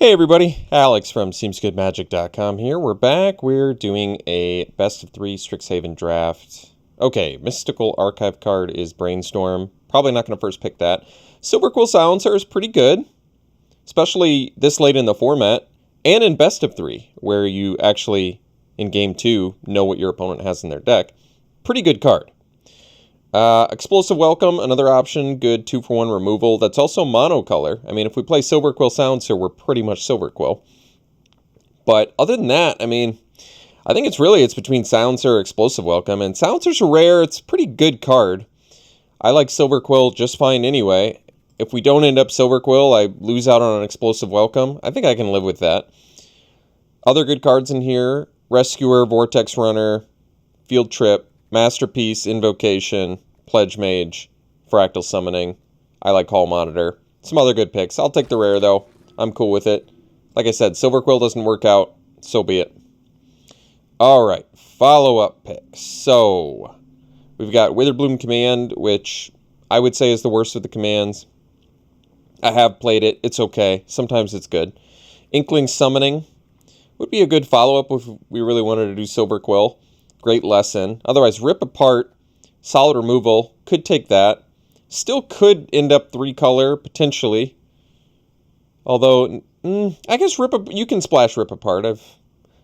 Hey everybody, Alex from SeemsGoodMagic.com here. We're back. We're doing a best of 3 Strixhaven draft. Okay, Mystical Archive card is Brainstorm. Probably not going to first pick that. Silverquill Silencer is pretty good, especially this late in the format, and in best of 3, where you actually, in game 2, know what your opponent has in their deck. Pretty good card. Explosive Welcome, another option, good 2-for-1 removal. That's also monocolor. I mean, if we play Silverquill Silencer, we're pretty much Silverquill. But other than that, I mean, I think it's between Silencer or Explosive Welcome. And Silencer's a rare, it's a pretty good card. I like Silverquill just fine anyway. If we don't end up Silverquill, I lose out on an Explosive Welcome. I think I can live with that. Other good cards in here, Rescuer, Vortex Runner, Field Trip, Masterpiece, Invocation, Pledge Mage, Fractal Summoning. I like Hall Monitor. Some other good picks. I'll take the rare, though. I'm cool with it. Like I said, Silverquill doesn't work out. So be it. Alright, follow-up picks. So, we've got Witherbloom Command, which I would say is the worst of the commands. I have played it. It's okay. Sometimes it's good. Inkling Summoning would be a good follow-up if we really wanted to do Silverquill. Great lesson. Otherwise, Rip Apart, solid removal, could take that. Still could end up 3-color, potentially. Although, I guess you can splash Rip Apart. I've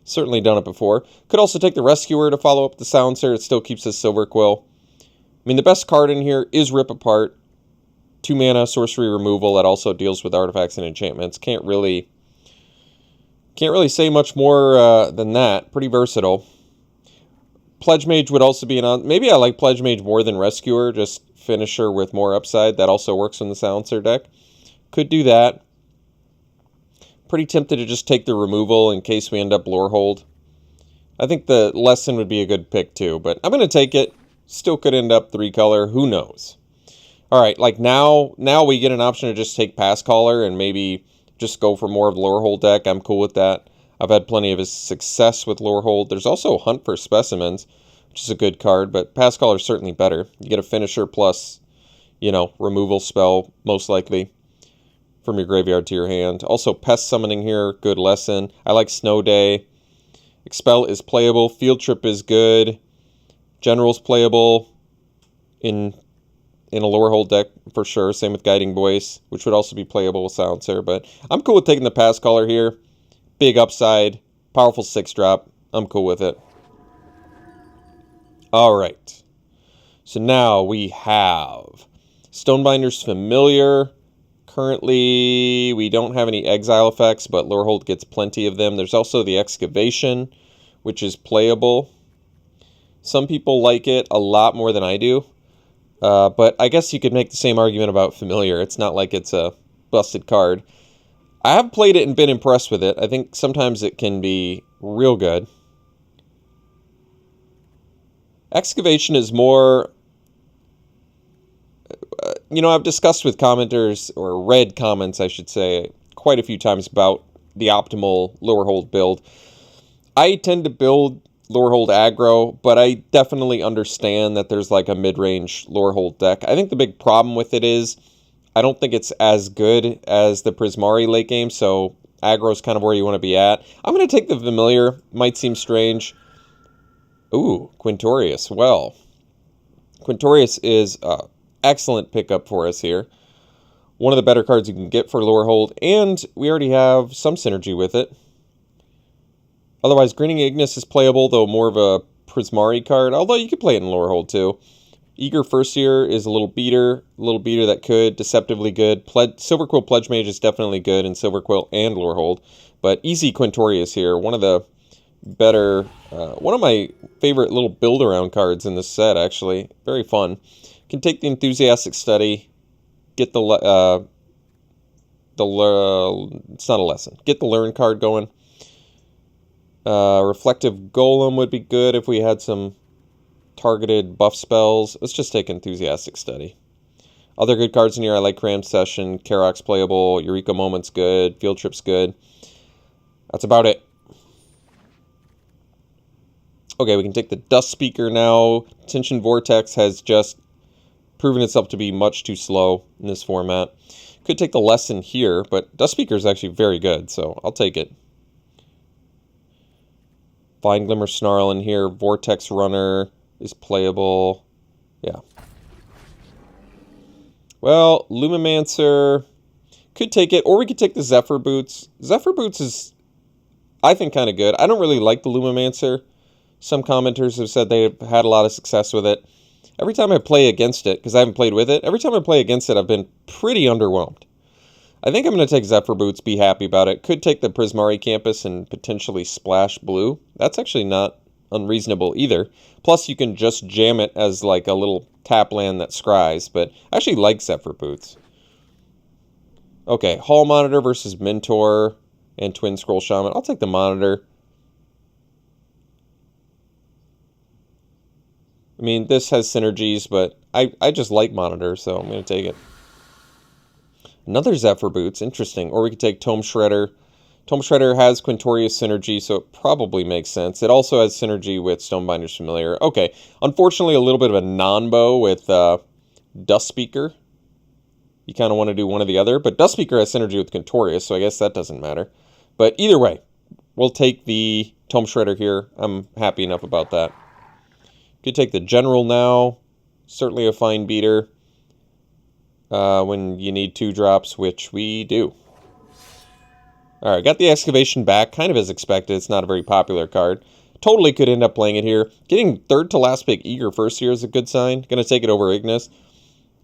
certainly done it before. Could also take the Rescuer to follow up the Silencer. It still keeps us Silverquill. I mean, the best card in here is Rip Apart. 2-mana sorcery removal that also deals with artifacts and enchantments. Can't really say much more than that. Pretty versatile. Pledge Mage would also be maybe I like Pledge Mage more than Rescuer, just finisher with more upside. That also works in the Silencer deck. Could do that. Pretty tempted to just take the removal in case we end up Lorehold. I think the lesson would be a good pick too, but I'm going to take it. Still could end up 3-color. Who knows? Alright, like now we get an option to just take Pass Caller and maybe just go for more of the Lorehold deck. I'm cool with that. I've had plenty of success with Lorehold. There's also Hunt for Specimens, which is a good card, but Pass Caller is certainly better. You get a finisher plus, removal spell, most likely, from your graveyard to your hand. Also, Pest Summoning here, good lesson. I like Snow Day. Expel is playable. Field Trip is good. General's playable in a Lorehold deck for sure. Same with Guiding Voice, which would also be playable with Silencer, but I'm cool with taking the Pass Caller here. Big upside, powerful 6-drop. I'm cool with it. Alright. So now we have Stonebinder's Familiar. Currently, we don't have any exile effects, but Lorehold gets plenty of them. There's also the Excavation, which is playable. Some people like it a lot more than I do. But I guess you could make the same argument about Familiar. It's not like it's a busted card. I have played it and been impressed with it. I think sometimes it can be real good. Excavation is more... I've discussed with commenters, or read comments, I should say, quite a few times about the optimal Lorehold build. I tend to build Lorehold aggro, but I definitely understand that there's like a mid-range Lorehold deck. I think the big problem with it is I don't think it's as good as the Prismari late game, so aggro is kind of where you want to be at. I'm going to take the Familiar. Might seem strange. Ooh, Quintorius. Well, Quintorius is an excellent pickup for us here. One of the better cards you can get for Lorehold, and we already have some synergy with it. Otherwise, Grinning Ignis is playable, though more of a Prismari card, although you could play it in Lorehold too. Eager First Year is a little beater that could, deceptively good. Silverquill Pledge Mage is definitely good in Silverquill and Lorehold, but easy Quintorius here, one of the better, one of my favorite little build-around cards in this set, actually. Very fun. Can take the Enthusiastic Study, get it's not a lesson. Get the Learn card going. Reflective Golem would be good if we had some targeted buff spells. Let's just take Enthusiastic Study. Other good cards in here, I like Cram Session, Karok's playable, Eureka Moment's good, Field Trip's good. That's about it. Okay, we can take the Dust Speaker now. Tension Vortex has just proven itself to be much too slow in this format. Could take the lesson here, but Dust Speaker is actually very good, so I'll take it. Vine Glimmer Snarl in here. Vortex Runner is playable. Yeah. Well, Lumimancer could take it, or we could take the Zephyr Boots. Zephyr Boots is, I think, kind of good. I don't really like the Lumimancer. Some commenters have said they've had a lot of success with it. Every time I play against it, because I haven't played with it, every time I play against it, I've been pretty underwhelmed. I think I'm going to take Zephyr Boots, be happy about it. Could take the Prismari Campus and potentially splash blue. That's actually not unreasonable either. Plus, you can just jam it as like a little tap land that scries, but I actually like Zephyr Boots. Okay, Hall Monitor versus Mentor and Twin Scroll Shaman. I'll take the Monitor. I mean, this has synergies, but I just like Monitor, so I'm going to take it. Another Zephyr Boots, interesting. Or we could take Tome Shredder. Tome Shredder has Quintorius synergy, so it probably makes sense. It also has synergy with Stonebinder's Familiar. Okay, unfortunately, a little bit of a non-bow with Dust Speaker. You kind of want to do one or the other, but Dust Speaker has synergy with Quintorius, so I guess that doesn't matter. But either way, we'll take the Tome Shredder here. I'm happy enough about that. Could take the General now. Certainly a fine beater when you need 2 drops, which we do. Alright, got the Excavation back, kind of as expected. It's not a very popular card. Totally could end up playing it here. Getting third to last pick Eager first here is a good sign. Going to take it over Ignis.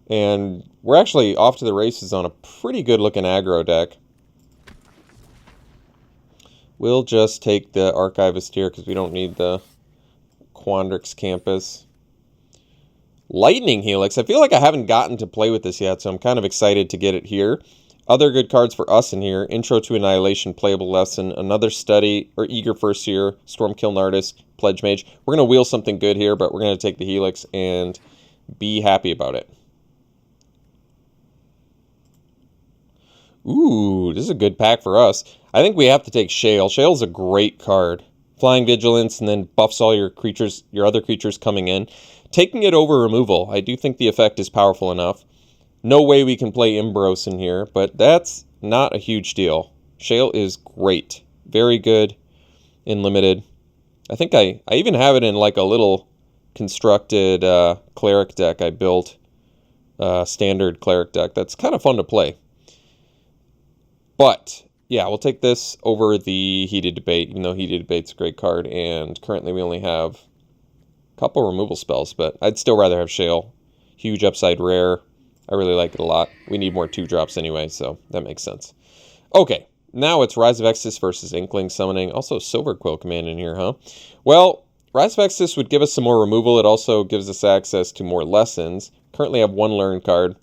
And we're actually off to the races on a pretty good looking aggro deck. We'll just take the Archivist here because we don't need the Quandrix Campus. Lightning Helix. I feel like I haven't gotten to play with this yet, so I'm kind of excited to get it here. Other good cards for us in here. Intro to Annihilation, Playable Lesson, another Study, or Eager First Year, Stormkiln Artist, Pledge Mage. We're going to wheel something good here, but we're going to take the Helix and be happy about it. Ooh, this is a good pack for us. I think we have to take Shale. Shale's a great card. Flying Vigilance, and then buffs all your creatures, your other creatures coming in. Taking it over removal, I do think the effect is powerful enough. No way we can play Imbros in here, but that's not a huge deal. Shale is great. Very good in Limited. I think I even have it in like a little constructed Cleric deck I built. Standard Cleric deck. That's kind of fun to play. But yeah, we'll take this over the Heated Debate, even though Heated Debate's a great card, and currently we only have a couple removal spells, but I'd still rather have Shale. Huge upside rare. I really like it a lot. We need more 2-drops anyway, so that makes sense. Okay, now it's Rise of Exodus versus Inkling Summoning. Also Silver Quill Command in here, huh? Well, Rise of Exodus would give us some more removal. It also gives us access to more lessons. Currently have 1 Learn card.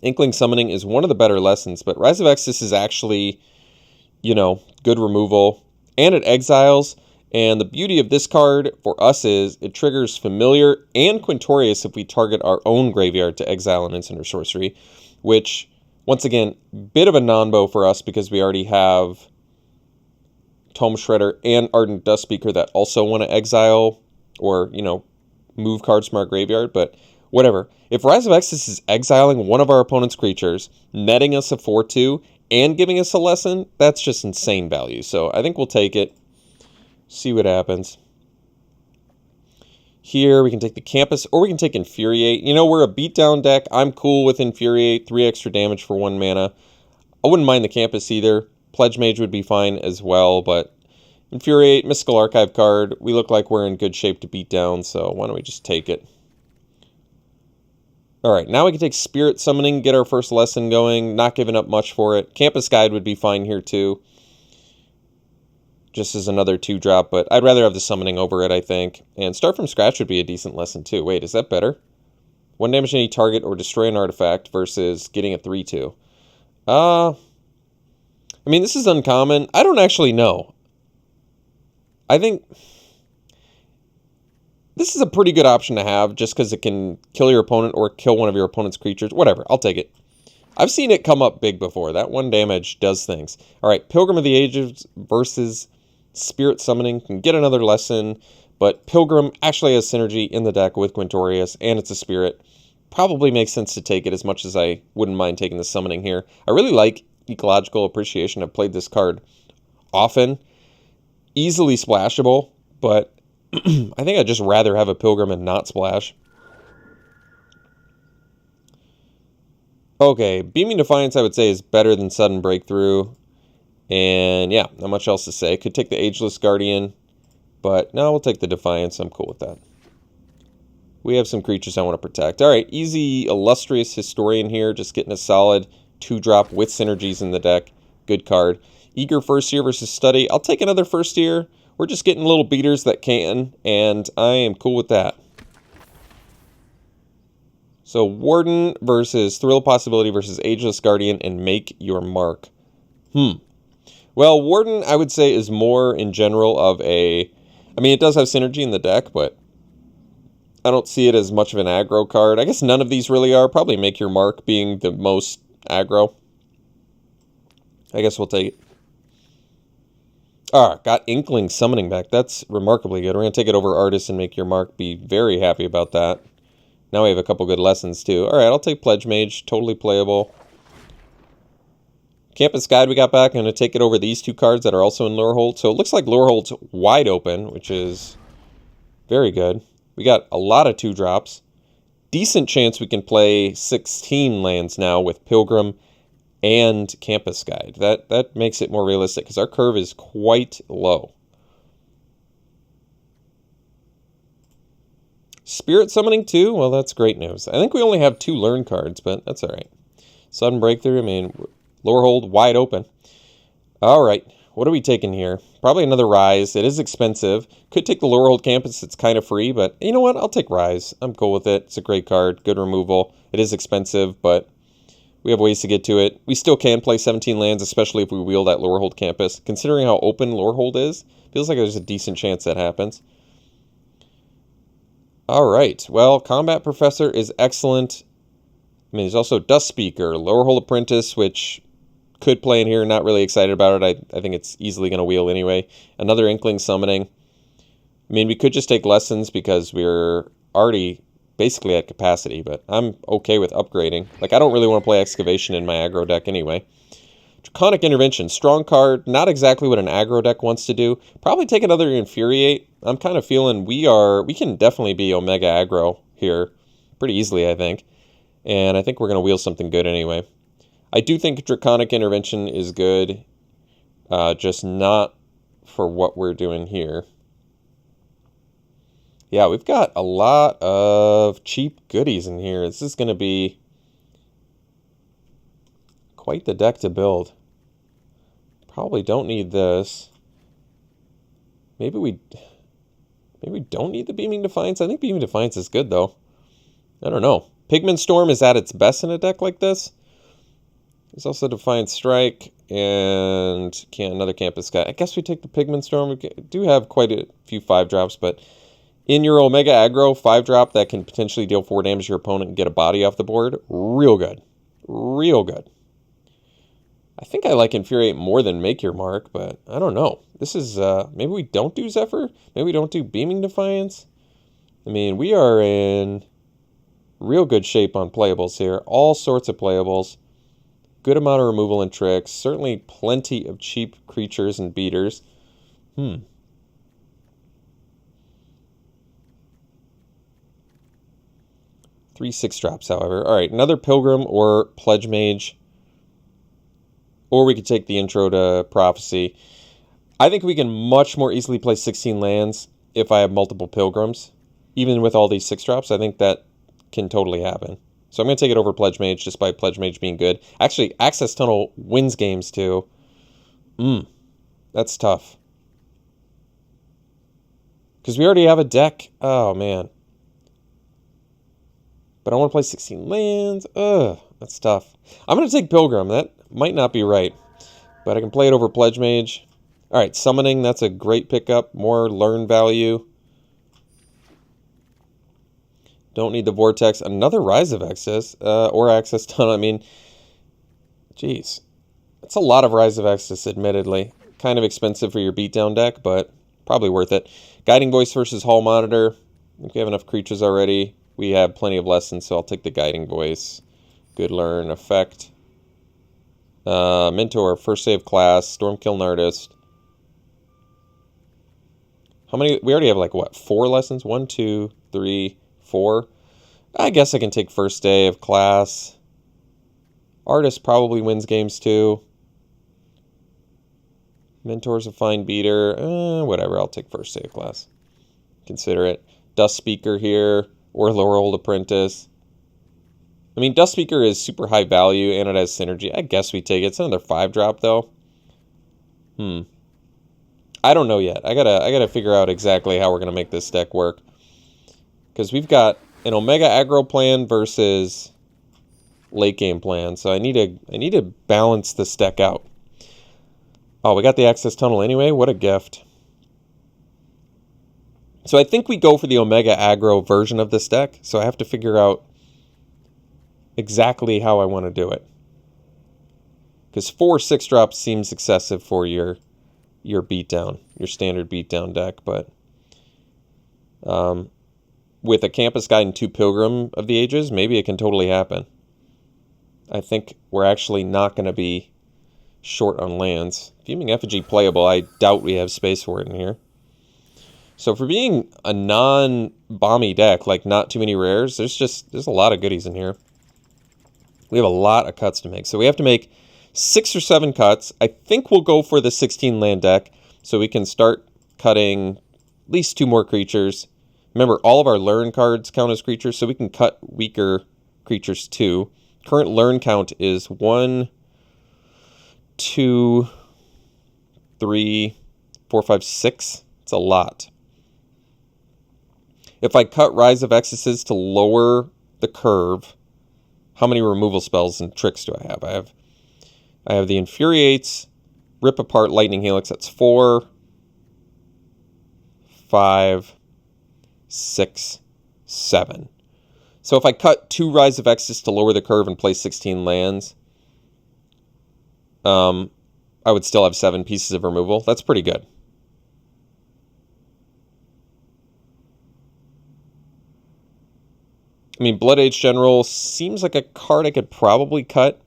Inkling Summoning is one of the better lessons, but Rise of Exodus is actually, you know, good removal, and it exiles, and the beauty of this card for us is it triggers Familiar and Quintorius if we target our own graveyard to exile an instant or sorcery, which, once again, bit of a non-bow for us because we already have Tome Shredder and Ardent Dust Speaker that also want to exile or, you know, move cards from our graveyard, but whatever. If Rise of Exodus is exiling one of our opponent's creatures, netting us a 4/2, and giving us a lesson, that's just insane value. So I think we'll take it. See what happens. Here we can take the Campus, or we can take Infuriate. You know, we're a beatdown deck. I'm cool with Infuriate. 3 extra damage for 1 mana. I wouldn't mind the Campus either. Pledge Mage would be fine as well, but Infuriate, Mystical Archive card. We look like we're in good shape to beat down, so why don't we just take it? Alright, now we can take Spirit Summoning, get our first lesson going, not giving up much for it. Campus Guide would be fine here too. Just as another 2-drop, but I'd rather have the Summoning over it, I think. And Start from Scratch would be a decent lesson too. Wait, is that better? 1 damage any target or destroy an artifact versus getting a 3/2. I mean, this is uncommon. I don't actually know. I think this is a pretty good option to have just because it can kill your opponent or kill one of your opponent's creatures. Whatever, I'll take it. I've seen it come up big before. That 1 damage does things. All right, Pilgrim of the Ages versus Spirit Summoning can get another lesson, but Pilgrim actually has synergy in the deck with Quintorius, and it's a Spirit. probably makes sense to take it as much as I wouldn't mind taking the summoning here. I really like Ecological Appreciation. I've played this card often. Easily splashable, but I think I'd just rather have a Pilgrim and not splash. Okay, Beaming Defiance I would say is better than Sudden Breakthrough. And yeah, not much else to say. Could take the Ageless Guardian, but no, we'll take the Defiance. I'm cool with that. We have some creatures I want to protect. All right, easy Illustrious Historian here, just getting a solid 2-drop with synergies in the deck. Good card. Eager First Year versus Study. I'll take another First Year. We're just getting little beaters that can, and I am cool with that. So Warden versus Thrill Possibility versus Ageless Guardian and Make Your Mark. Well, Warden, I would say, is more in general of a... I mean, it does have synergy in the deck, but I don't see it as much of an aggro card. I guess none of these really are. Probably Make Your Mark being the most aggro. I guess we'll take it. Got Inkling Summoning back. That's remarkably good. We're going to take it over Artist and Make Your Mark. Be very happy about that. Now we have a couple good lessons, too. All right, I'll take Pledge Mage. Totally playable. Campus Guide we got back. I'm going to take it over these 2 cards that are also in Lorehold. So it looks like Lorehold's wide open, which is very good. We got a lot of 2-drops. Decent chance we can play 16 lands now with Pilgrim and Campus Guide. That makes it more realistic because our curve is quite low. Spirit Summoning 2? Well, that's great news. I think we only have 2 Learn cards, but that's all right. Sudden Breakthrough, I mean... Lorehold wide open. All right, what are we taking here? Probably another Rise. It is expensive. Could take the Lorehold Campus. It's kind of free, but you know what? I'll take Rise. I'm cool with it. It's a great card. Good removal. It is expensive, but we have ways to get to it. We still can play 17 lands, especially if we wheel that Lorehold Campus. Considering how open Lorehold is, feels like there's a decent chance that happens. All right. Well, Combat Professor is excellent. I mean, there's also Dust Speaker, Lorehold Apprentice, which... could play in here, not really excited about it. I think it's easily going to wheel anyway. Another Inkling Summoning. I mean, we could just take Lessons because we're already basically at capacity, but I'm okay with upgrading. Like, I don't really want to play Excavation in my aggro deck anyway. Draconic Intervention, strong card, not exactly what an aggro deck wants to do. Probably take another Infuriate. I'm kind of feeling we can definitely be Omega aggro here pretty easily, I think. And I think we're going to wheel something good anyway. I do think Draconic Intervention is good, just not for what we're doing here. Yeah, we've got a lot of cheap goodies in here. This is going to be quite the deck to build. Probably don't need this. Maybe we don't need the Beaming Defiance. I think Beaming Defiance is good, though. I don't know. Pigment Storm is at its best in a deck like this. There's also Defiant Strike and another Campus Guy. I guess we take the Pigment Storm. We do have quite a few 5-drops, but in your Omega aggro, 5-drop that can potentially deal 4 damage to your opponent and get a body off the board, real good. Real good. I think I like Infuriate more than Make Your Mark, but I don't know. This is, maybe we don't do Zephyr? Maybe we don't do Beaming Defiance? I mean, we are in real good shape on playables here. All sorts of playables. Good amount of removal and tricks. Certainly plenty of cheap creatures and beaters. 3 6-drops, however. All right, another Pilgrim or Pledge Mage. Or we could take the Intro to Prophecy. I think we can much more easily play 16 lands if I have multiple Pilgrims. Even with all these 6-drops, I think that can totally happen. So I'm going to take it over Pledge Mage, just by Pledge Mage being good. Actually, Access Tunnel wins games, too. That's tough. Because we already have a deck. Oh, man. But I want to play 16 lands. Ugh, that's tough. I'm going to take Pilgrim. That might not be right. But I can play it over Pledge Mage. All right, Summoning, that's a great pickup. More learn value. Don't need the Vortex. Another Rise of Excess, or Access Tunnel. I mean, geez. That's a lot of Rise of Excess, admittedly. Kind of expensive for your beatdown deck, but probably worth it. Guiding Voice versus Hall Monitor. I think we have enough creatures already. we have plenty of lessons, so I'll take the Guiding Voice. Good Learn, Effect. Mentor, First Save Class, Stormkiln Artist. How many? We already have like, what, 4 lessons? 1, 2, 3, 4. I guess I can take First Day of Class. Artist probably wins games too. Mentor's a fine beater. Whatever, I'll take First Day of Class. Consider it. Dust Speaker here, or Lower Old Apprentice. I mean, Dust Speaker is super high value, and it has synergy. I guess we take it. It's another 5-drop, though. I don't know yet. I gotta figure out exactly how we're gonna make this deck work. Because we've got an Omega aggro plan versus late game plan, so I need to balance this deck out. Oh, we got the Access Tunnel anyway. What a gift. So I think we go for the Omega aggro version of this deck, so I have to figure out exactly how I want to do it. Because 4 6-drops seems excessive for your beatdown, your standard beatdown deck, but with a Campus Guide and 2 Pilgrim of the Ages, maybe it can totally happen. I think we're actually not going to be short on lands. Fuming Effigy playable, I doubt we have space for it in here. So for being a non-bomby deck, like not too many rares, there's a lot of goodies in here. We have a lot of cuts to make. So we have to make 6 or 7 cuts. I think we'll go for the 16 land deck so we can start cutting at least 2 more creatures. Remember, all of our learn cards count as creatures, so we can cut weaker creatures too. Current learn count is 1, 2, 3, 4, 5, 6. It's a lot. If I cut Rise of Exodus to lower the curve, how many removal spells and tricks do I have? I have the Infuriates, Rip Apart, Lightning Helix. That's 4, 5, 6, 7. So if I cut 2 Rise of Exodus to lower the curve and play 16 lands, I would still have 7 pieces of removal. That's pretty good. I mean, Blood Age General seems like a card I could probably cut.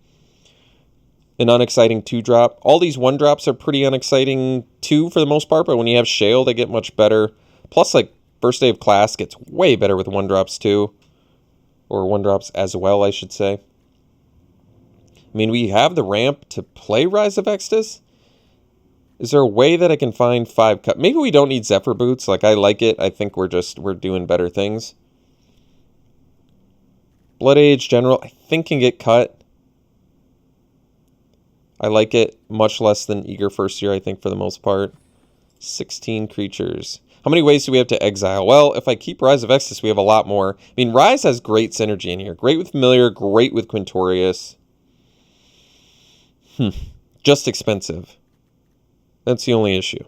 An unexciting 2-drop. All these 1-drops are pretty unexciting too for the most part, but when you have Shale, they get much better. Plus, like, First Day of Class gets way better with 1-drops too. Or 1-drops as well, I should say. I mean, we have the ramp to play Rise of Exodus. Is there a way that I can find 5 cut? Maybe we don't need Zephyr Boots. Like, I like it. I think we're doing better things. Blood Age General, I think can get cut. I like it much less than Eager First Year, I think, for the most part. 16 creatures. How many ways do we have to exile? Well, if I keep Rise of Exodus, we have a lot more. I mean, Rise has great synergy in here. Great with Familiar, great with Quintorius. Just expensive. That's the only issue.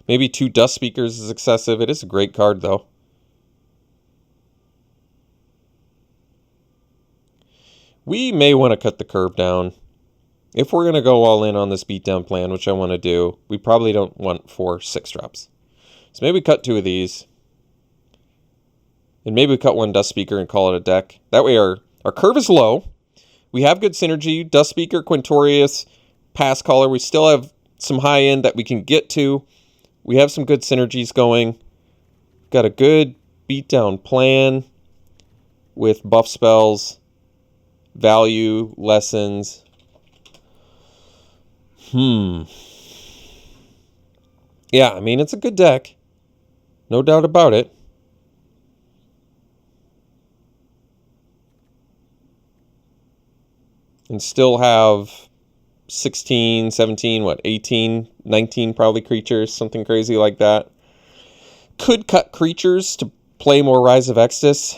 Maybe 2 Dust Speakers is excessive. It is a great card, though. We may want to cut the curve down. If we're going to go all in on this beatdown plan, which I want to do, we probably don't want 4 6-drops. So maybe we cut 2 of these. And maybe we cut 1 Dust Speaker and call it a deck. That way our curve is low. We have good synergy. Dust Speaker, Quintorius, Pass Caller. We still have some high end that we can get to. We have some good synergies going. Got a good beatdown plan with buff spells, value, lessons. Yeah, I mean, it's a good deck. No doubt about it. And still have 16, 17, 18, 19 probably creatures, something crazy like that. Could cut creatures to play more Rise of Exodus.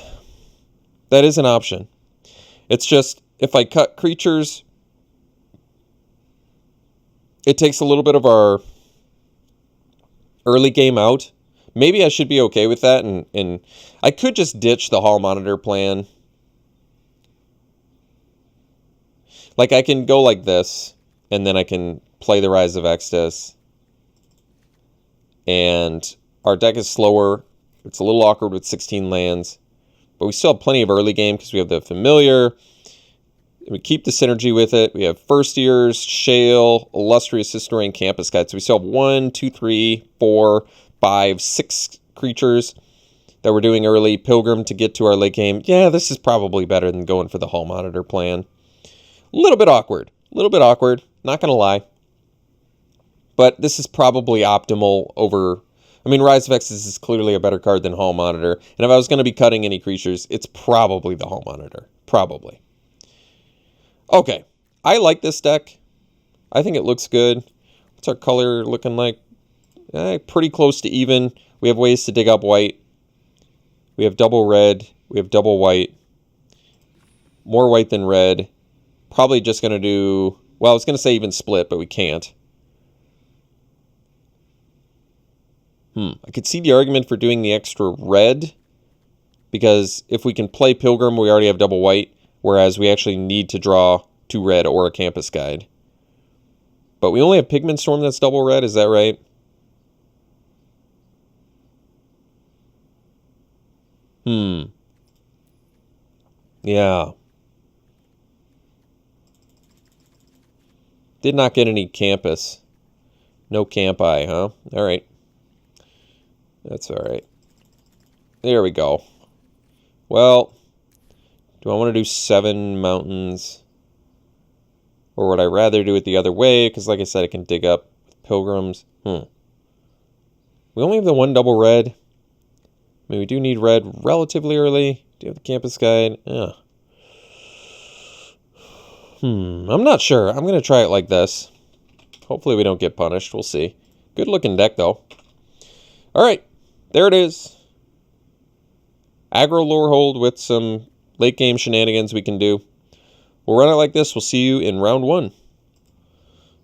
That is an option. It's just, if I cut creatures, it takes a little bit of our early game out. Maybe I should be okay with that, and I could just ditch the Hall Monitor plan. Like, I can go like this, and then I can play the Rise of Exodus. And our deck is slower. It's a little awkward with 16 lands. But we still have plenty of early game because we have the Familiar. We keep the synergy with it. We have First Years, Shale, Illustrious Historian, Campus Guide. So we still have 1, 2, 3, 4, 5, 6 creatures that we're doing early. Pilgrim to get to our late game. Yeah, this is probably better than going for the Hall Monitor plan. A little bit awkward. A little bit awkward. Not going to lie. But this is probably optimal over... I mean, Rise of Exodus is clearly a better card than Hall Monitor. And if I was going to be cutting any creatures, it's probably the Hall Monitor. Probably. Okay. I like this deck. I think it looks good. What's our color looking like? Pretty close to even. We have ways to dig up white. We have double red. We have double white. More white than red. Probably just going to do... Well, I was going to say even split, but we can't. I could see the argument for doing the extra red, because if we can play Pilgrim, we already have double white, whereas we actually need to draw 2 red or a Campus Guide. But we only have Pigment Storm that's double red, is that right? Yeah. Did not get any Campus. No Campi, huh? Alright. That's alright. There we go. Well, do I want to do 7 mountains? Or would I rather do it the other way? Because like I said, I can dig up Pilgrims. We only have the 1 double red. I mean, we do need red relatively early. Do you have the Campus Guide? Yeah. I'm not sure. I'm going to try it like this. Hopefully we don't get punished. We'll see. Good looking deck, though. Alright. There it is. Aggro lore hold with some late game shenanigans we can do. We'll run it like this. We'll see you in round 1.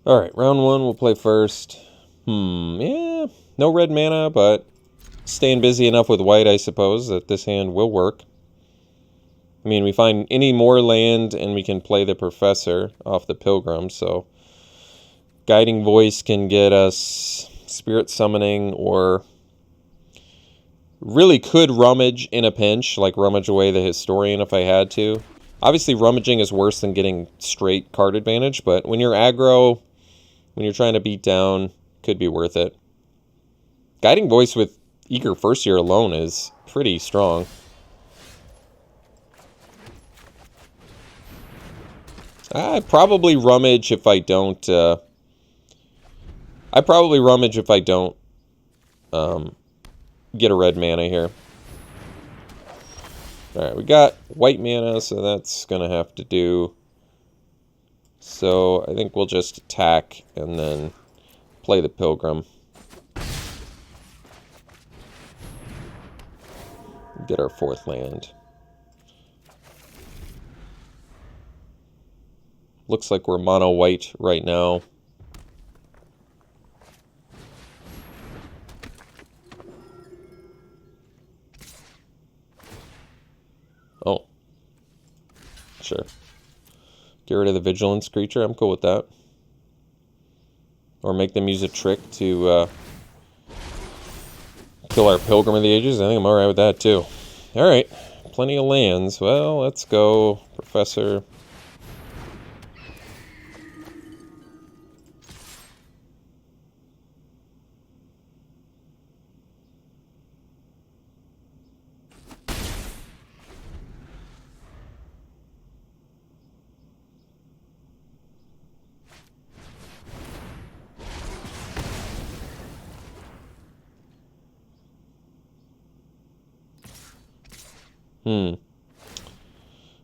Alright, round 1 we'll play first. Yeah, no red mana, but staying busy enough with white, I suppose, that this hand will work. I mean, we find any more land and we can play the Professor off the Pilgrim, so Guiding Voice can get us Spirit Summoning, or really could Rummage in a pinch, like Rummage away the Historian if I had to. Obviously, Rummaging is worse than getting straight card advantage, but when you're aggro, when you're trying to beat down, could be worth it. Guiding Voice with Eager First Year alone is pretty strong. I'd probably Rummage if I don't... I'd probably Rummage if I don't get a red mana here. Alright, we got white mana, so that's going to have to do. So I think we'll just attack and then play the Pilgrim. Get our 4th land. Looks like we're mono white right now. Oh. Sure. Get rid of the Vigilance creature. I'm cool with that. Or make them use a trick to kill our Pilgrim of the Ages. I think I'm alright with that too. Alright. Plenty of lands. Well, let's go. Professor.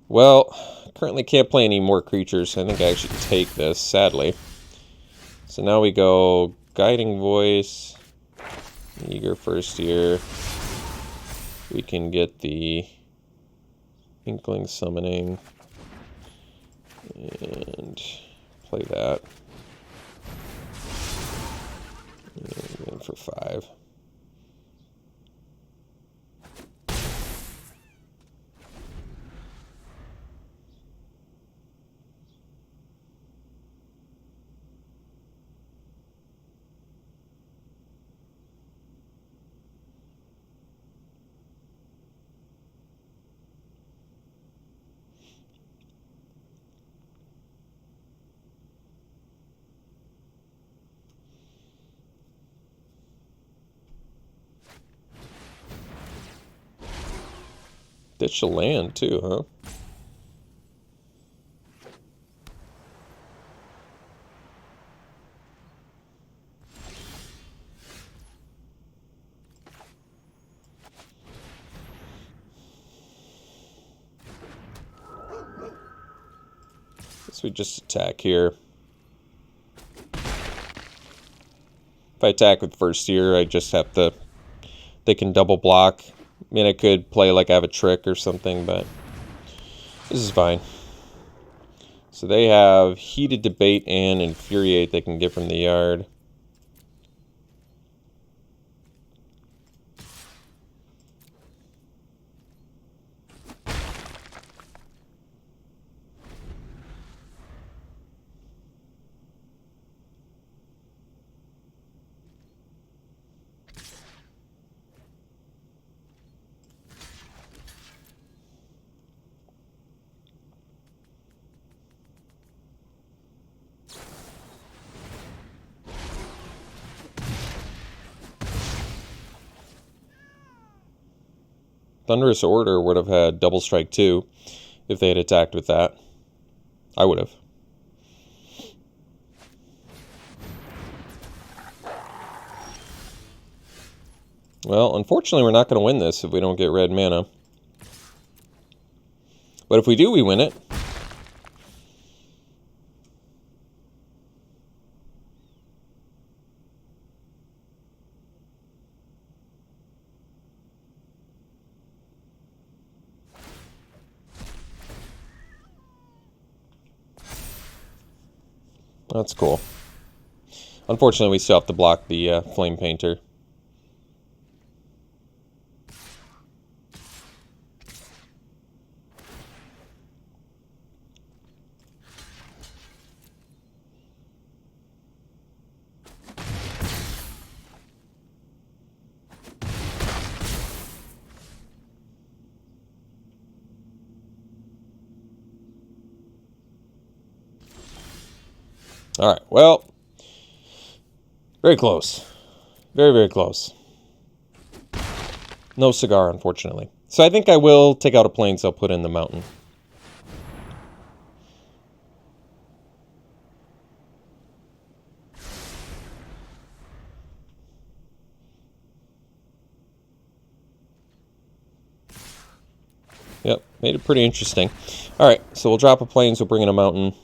Well, currently can't play any more creatures. I think I actually take this, sadly. So now we go Guiding Voice, Eager First Year. We can get the Inkling Summoning and play that. And for 5. Ditch a land, too, huh? Guess we just attack here. If I attack with first year, I just have to... They can double block. I mean, I could play like I have a trick or something, but this is fine. So they have Heated Debate and Infuriate they can get from the yard. Thunderous Order would have had double strike too if they had attacked with that. I would have. Well, unfortunately, we're not going to win this if we don't get red mana. But if we do, we win it. That's cool. Unfortunately, we still have to block the Flame Painter. All right, well, very close. Very, very close. No cigar, unfortunately. So I think I will take out a Plains. I'll put in the Mountain. Yep, made it pretty interesting. All right, so we'll drop a Plains. We'll bring in a Mountain.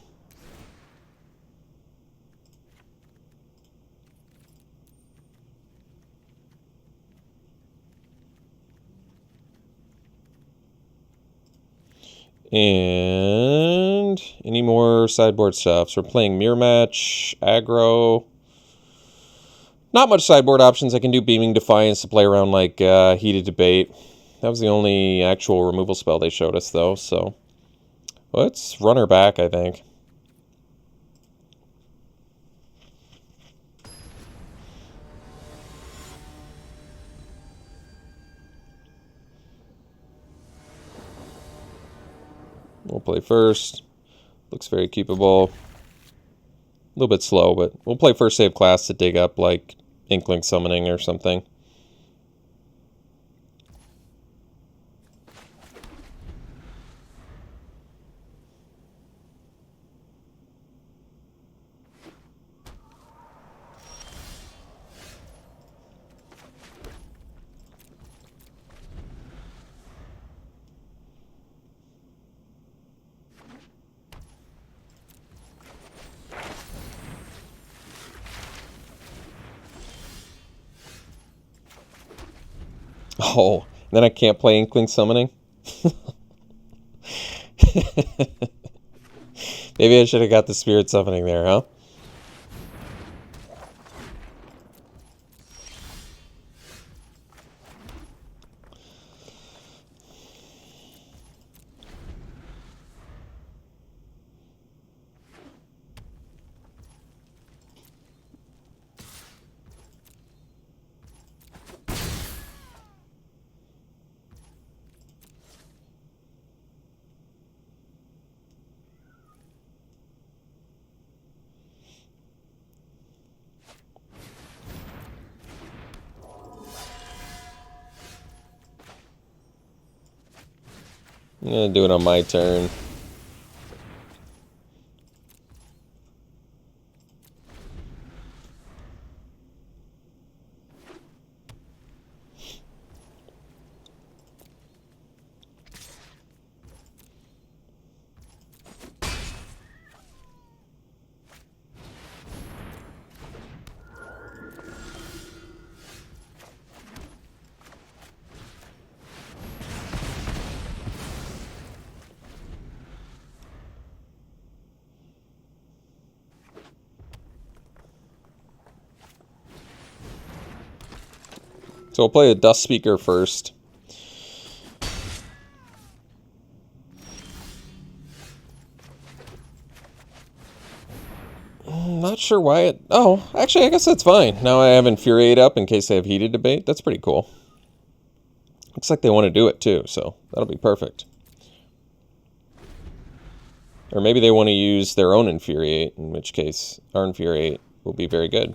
And any more sideboard stuff? So we're playing Mirror Match, Aggro. Not much sideboard options. I can do Beaming Defiance to play around like Heated Debate. That was the only actual removal spell they showed us, though. So let's run her back, I think. We'll play first. Looks very keepable. A little bit slow, but we'll play first save class to dig up like Inkling Summoning or something. Oh, then I can't play Inkling Summoning? Maybe I should have got the Spirit Summoning there, huh? I'm gonna do it on my turn. So we'll play a Dust Speaker first. Not sure why it... Oh, actually, I guess that's fine. Now I have Infuriate up in case they have Heated Debate. That's pretty cool. Looks like they want to do it too, so that'll be perfect. Or maybe they want to use their own Infuriate, in which case our Infuriate will be very good.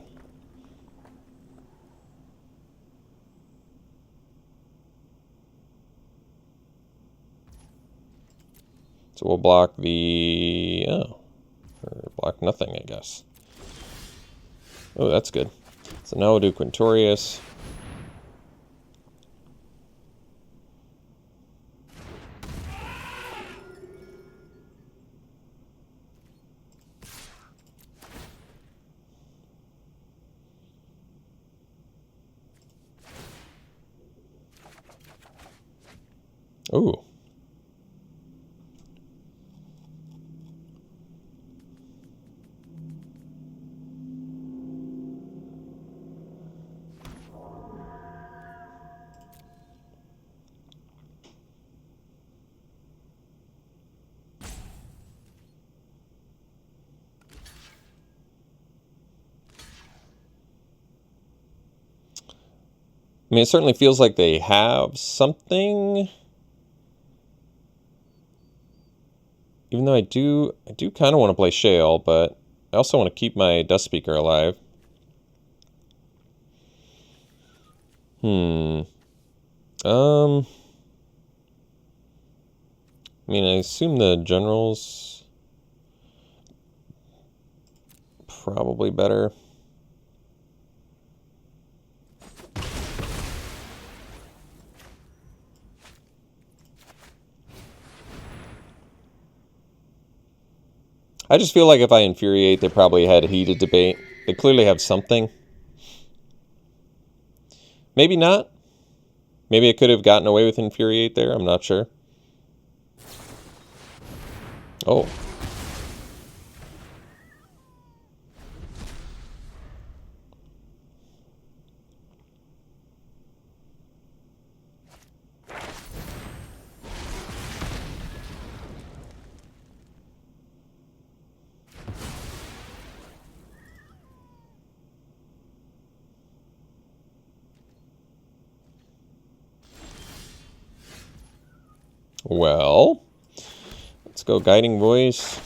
So we'll block the... Oh. Or block nothing, I guess. Oh, that's good. So now we'll do Quintorius. Ooh. I mean, it certainly feels like they have something. Even though I do kind of want to play Shale, but I also want to keep my Dust Speaker alive. I mean, I assume the General's probably better. I just feel like if I Infuriate, they probably had a Heated Debate. They clearly have something. Maybe not. Maybe I could have gotten away with Infuriate there. I'm not sure. Oh. Well, let's go Guiding Voice.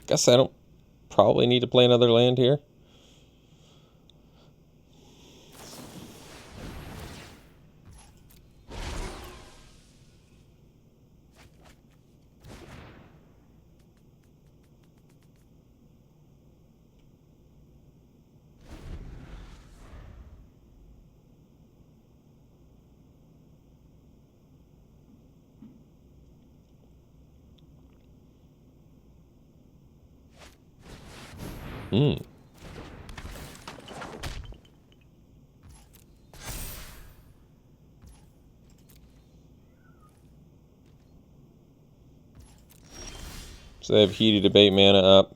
Guess I don't probably need to play another land here. Hmm. So they have Heated Debate mana up.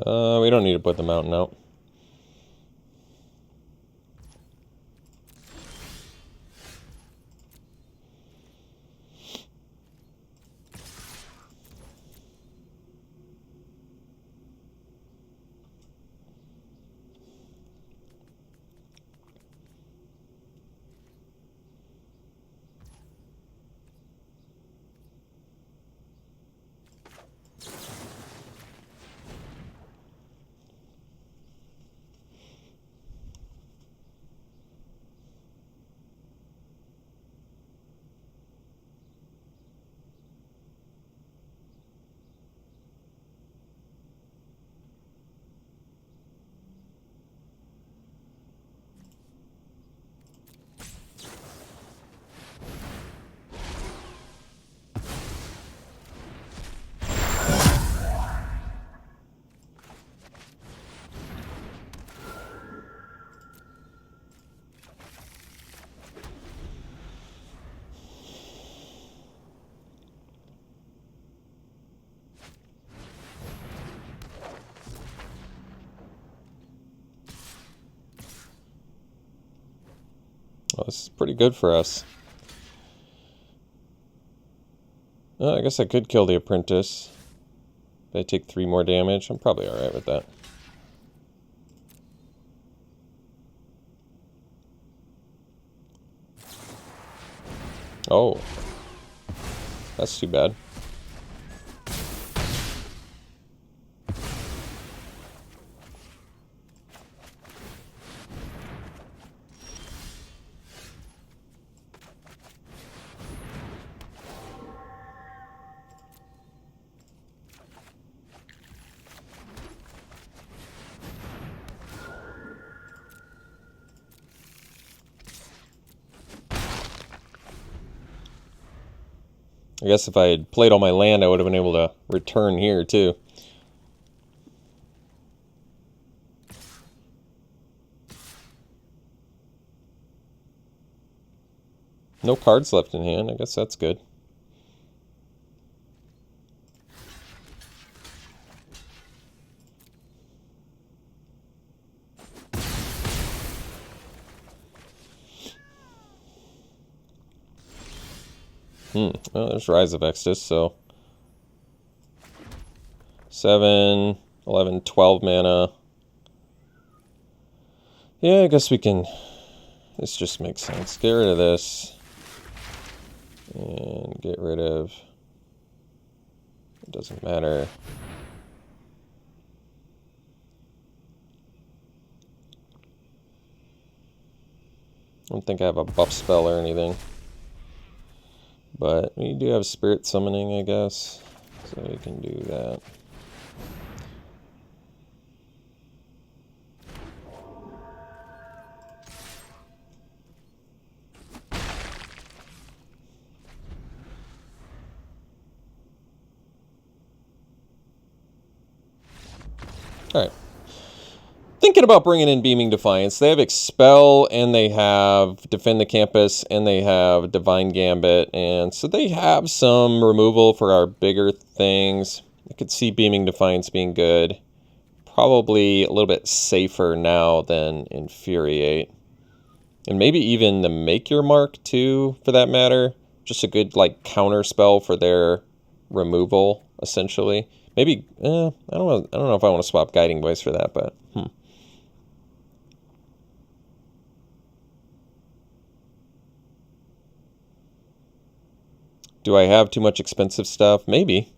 We don't need to put the mountain out. Well, this is pretty good for us. I guess I could kill the apprentice. If I take 3 more damage, I'm probably alright with that. Oh. That's too bad. I guess if I had played all my land, I would have been able to return here, too. No cards left in hand. I guess that's good. Well, there's Rise of Extus, so 7, 11, 12 mana. Yeah, I guess we can... This just makes sense. Get rid of this. And get rid of... It doesn't matter. I don't think I have a buff spell or anything. But we do have Spirit Summoning, I guess. So we can do that. Alright. Thinking about bringing in Beaming Defiance. They have Expel, and they have Defend the Campus, and they have Divine Gambit, and so they have some removal for our bigger things. I could see Beaming Defiance being good. Probably a little bit safer now than Infuriate. And maybe even the Make Your Mark too, for that matter. Just a good like counter spell for their removal, essentially. Maybe I don't know if I want to swap Guiding Voice for that, but Do I have too much expensive stuff? Maybe.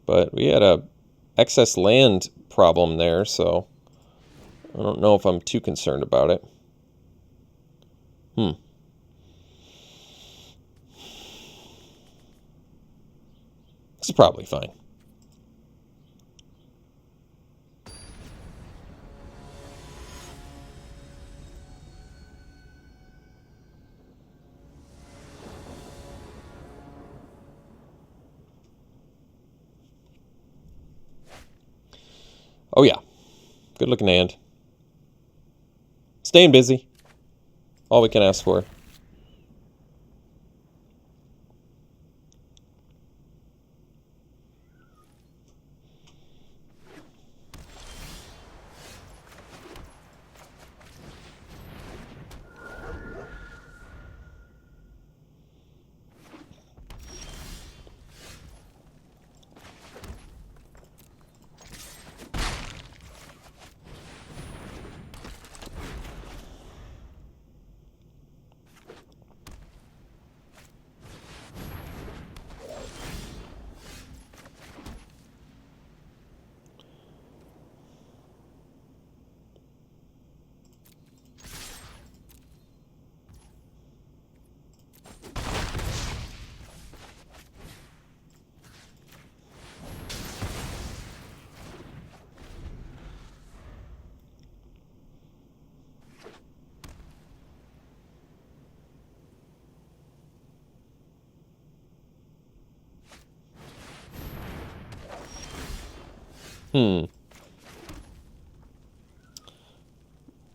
But we had a excess land problem there, so I don't know if I'm too concerned about it. This is probably fine. Oh yeah, good looking hand. Staying busy. All we can ask for.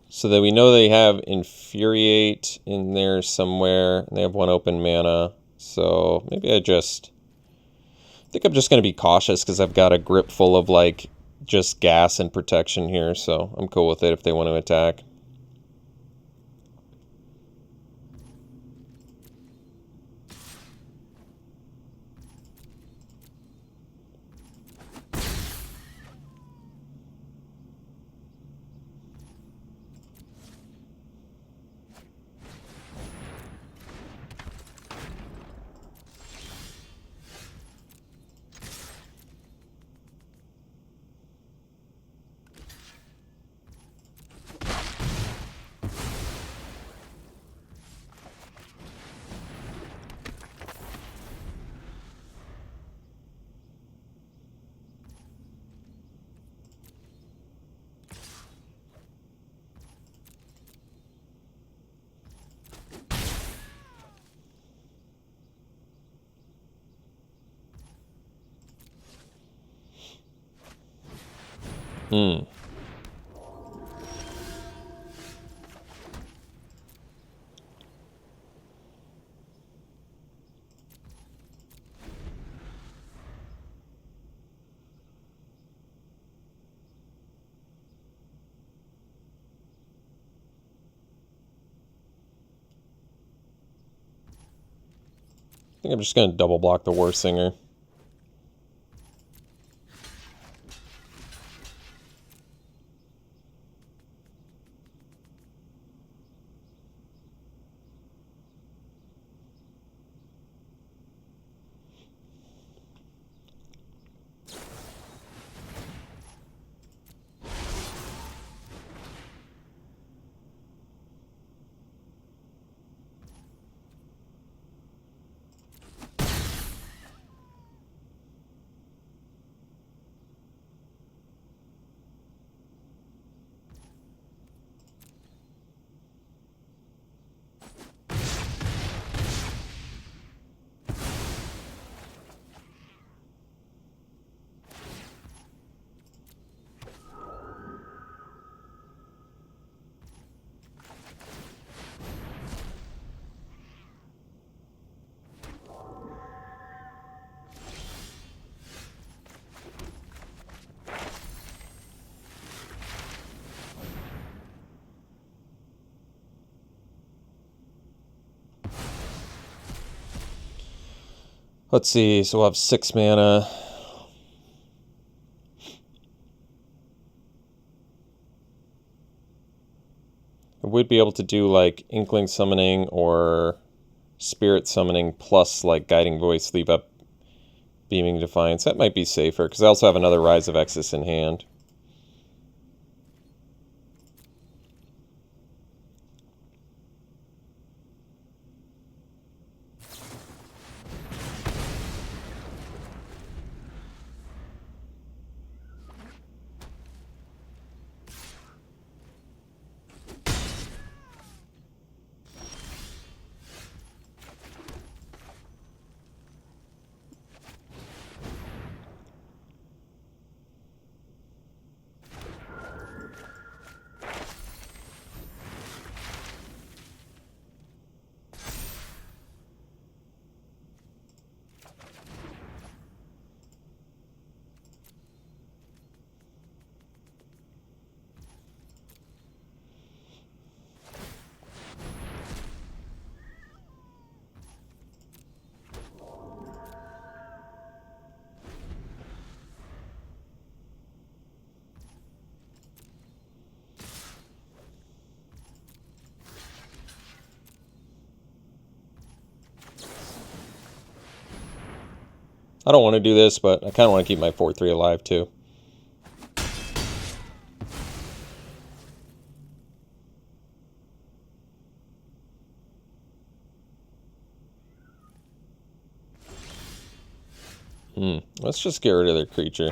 So that we know they have Infuriate in there somewhere. And they have one open mana. So maybe I think I'm just going to be cautious because I've got a grip full of like just gas and protection here. So I'm cool with it if they want to attack. I think I'm just going to double block the War Singer. Let's see, so we'll have 6 mana. I would be able to do like Inkling Summoning or Spirit Summoning plus like Guiding Voice, leave up Beaming Defiance. That might be safer, because I also have another Rise of Exodus in hand. I don't want to do this, but I kind of want to keep my 4-3 alive too. Let's just get rid of their creature.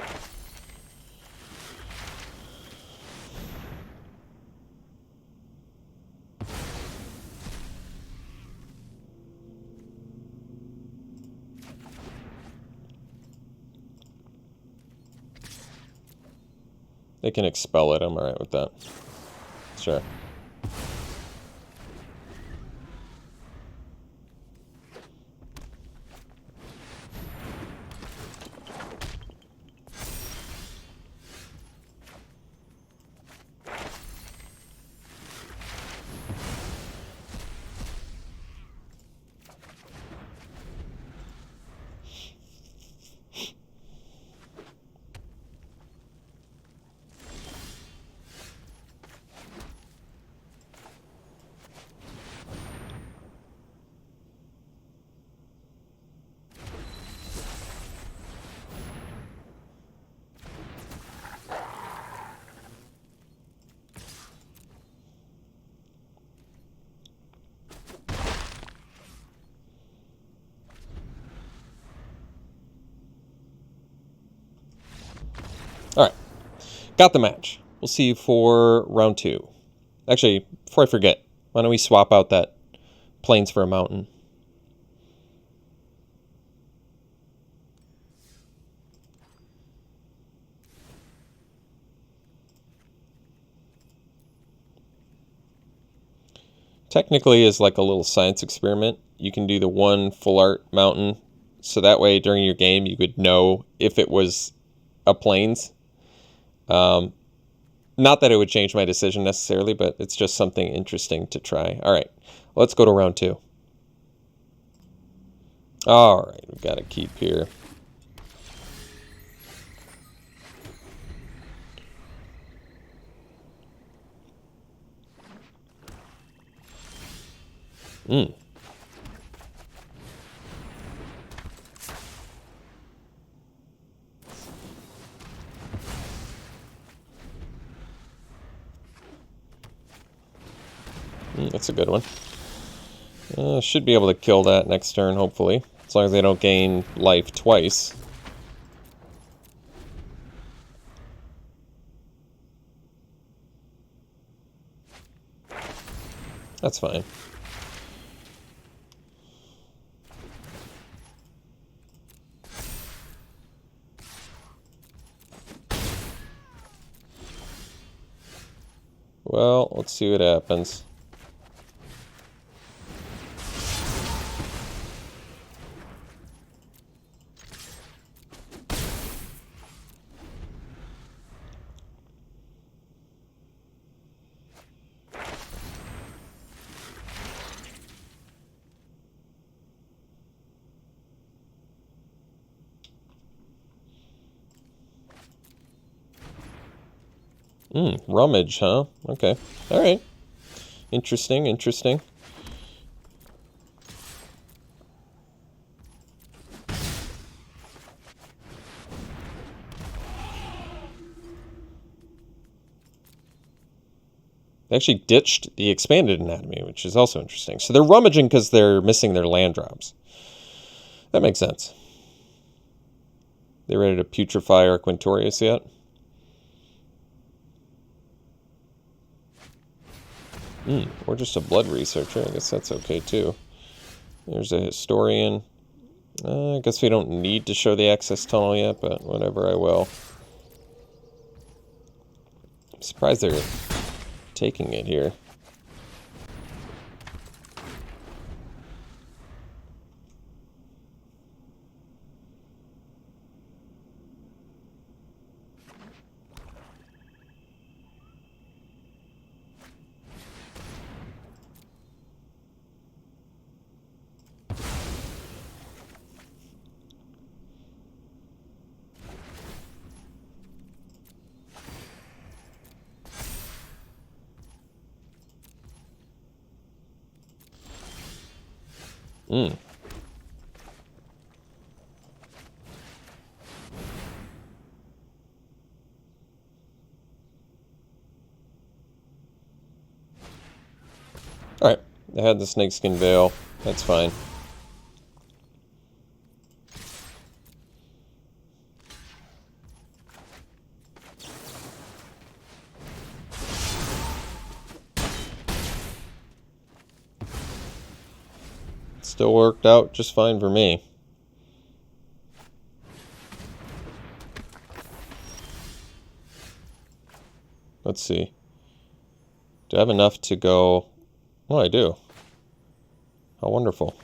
They can expel it. I'm alright with that. Sure. Alright. Got the match. We'll see you for round 2. Actually, before I forget, why don't we swap out that plains for a mountain? Technically, as like a little science experiment, you can do the one full art mountain, so that way during your game you could know if it was a plains. Not that it would change my decision necessarily, but it's just something interesting to try. All right, let's go to round 2. All right, we've got to keep here. That's a good one. Should be able to kill that next turn, hopefully. As long as they don't gain life twice. That's fine. Well, let's see what happens. Rummage, huh? Okay. All right. Interesting, interesting. They actually ditched the expanded anatomy, which is also interesting. So they're rummaging because they're missing their land drops. That makes sense. They ready to putrefy our Quintorius yet? Or just a blood researcher. I guess that's okay too. There's a historian. I guess we don't need to show the access tunnel yet, but whatever, I will. I'm surprised they're taking it here. Alright, I had the snakeskin veil. That's fine. Still worked out just fine for me. Let's see. Do I have enough to go? Oh, I do. How wonderful.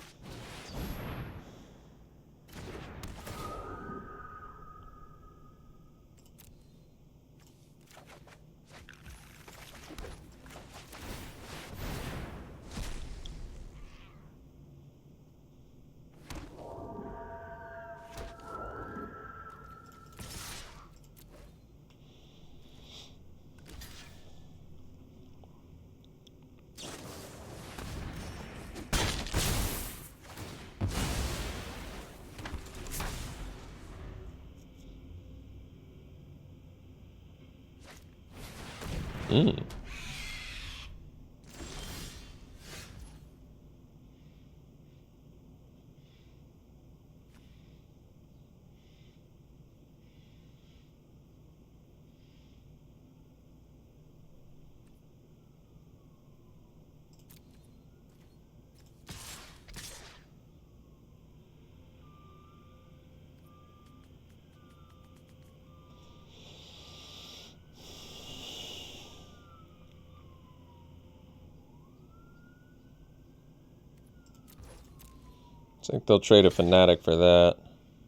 I think they'll trade a fanatic for that.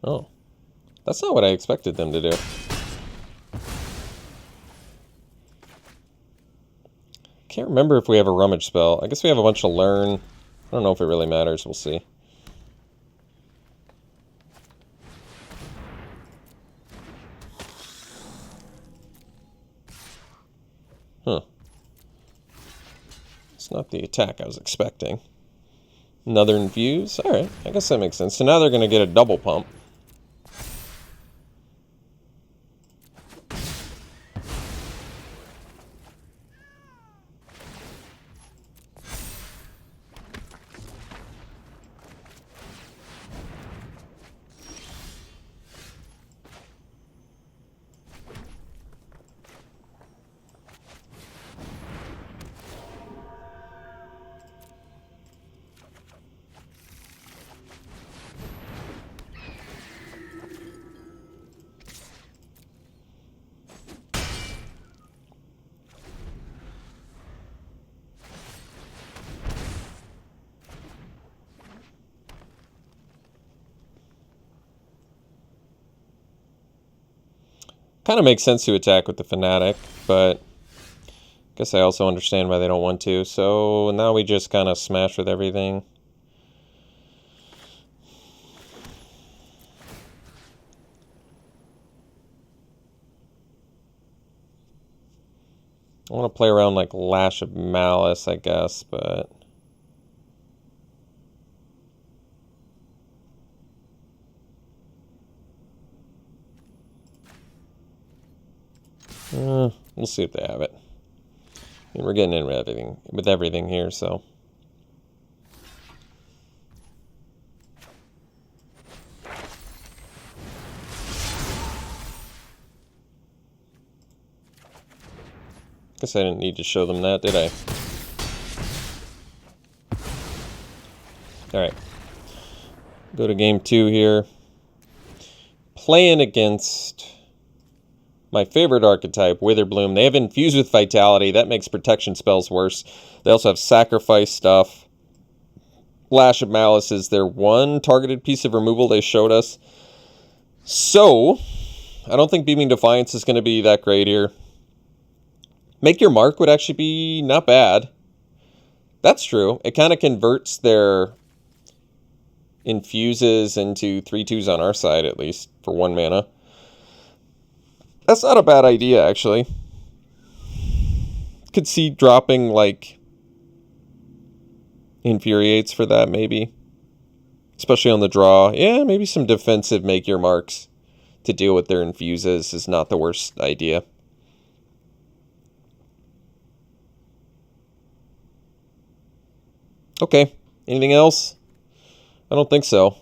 Oh. That's not what I expected them to do. Can't remember if we have a rummage spell. I guess we have a bunch of learn. I don't know if it really matters. We'll see. Huh. It's not the attack I was expecting. Northern views? Alright, I guess that makes sense. So now they're going to get a double pump. Kind of makes sense to attack with the fanatic, but I guess I also understand why they don't want to. So now we just kind of smash with everything. I want to play around like Lash of Malice, I guess, but... we'll see if they have it. I mean, we're getting in with everything here, so... Guess I didn't need to show them that, did I? Alright. Go to game 2 here. Playing against my favorite archetype, Witherbloom. They have Infused with Vitality. That makes protection spells worse. They also have Sacrifice stuff. Lash of Malice is their one targeted piece of removal they showed us. So, I don't think Beaming Defiance is going to be that great here. Make Your Mark would actually be not bad. That's true. It kind of converts their infuses into 3/2s on our side, at least, for 1 mana. That's not a bad idea, actually. Could see dropping, like, Infuriates for that, maybe. Especially on the draw. Yeah, maybe some defensive Make Your Marks to deal with their infuses is not the worst idea. Okay, anything else? I don't think so.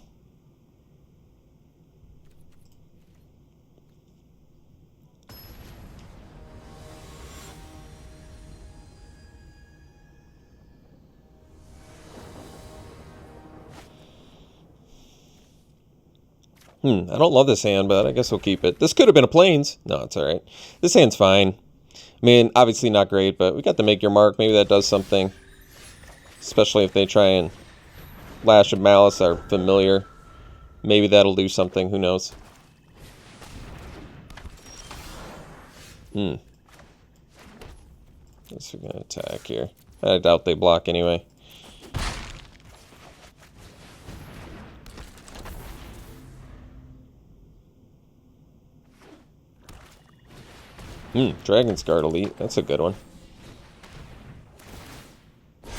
I don't love this hand, but I guess we'll keep it. This could have been a Plains. No, it's alright. This hand's fine. I mean, obviously not great, but we got to Make Your Mark. Maybe that does something. Especially if they try and Lash of Malice are familiar. Maybe that'll do something. Who knows? Guess we're going to attack here. I doubt they block anyway. Dragon's Guard Elite. That's a good one.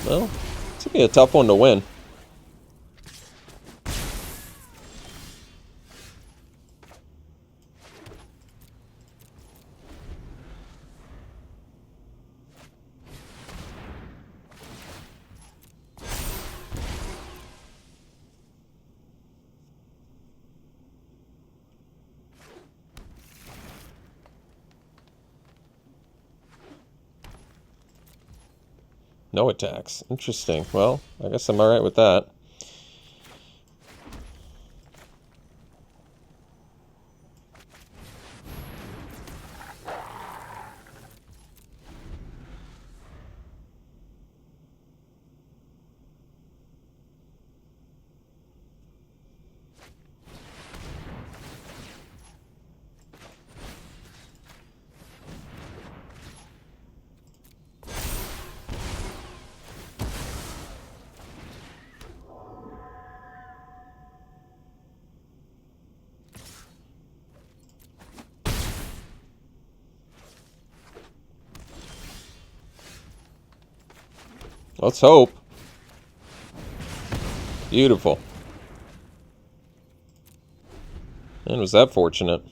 Well, it's going to be a tough one to win. No attacks. Interesting. Well, I guess I'm alright with that. Let's hope. Beautiful. And was that fortunate?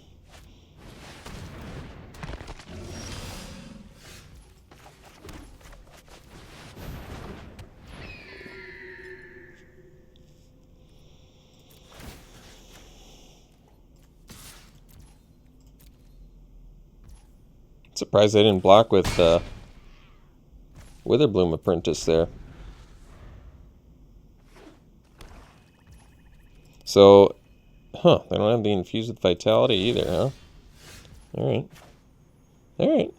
Surprised they didn't block with Witherbloom Apprentice there. So, they don't have the Infused with Vitality either, huh? Alright. Alright.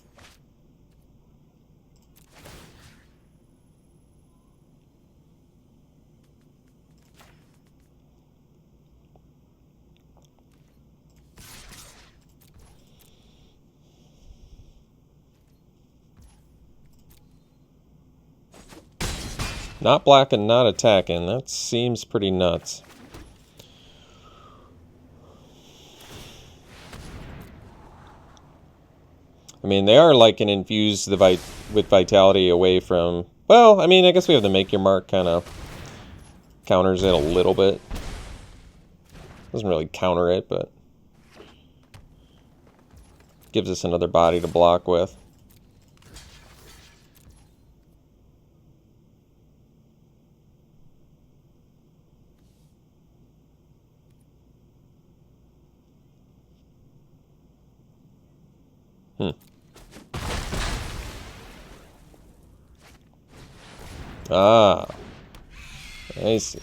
Not blocking, not attacking. That seems pretty nuts. I mean, they are like an infused with vitality away from... Well, I mean, I guess we have the Make Your Mark kind of counters it a little bit. Doesn't really counter it, but gives us another body to block with. Ah, I see.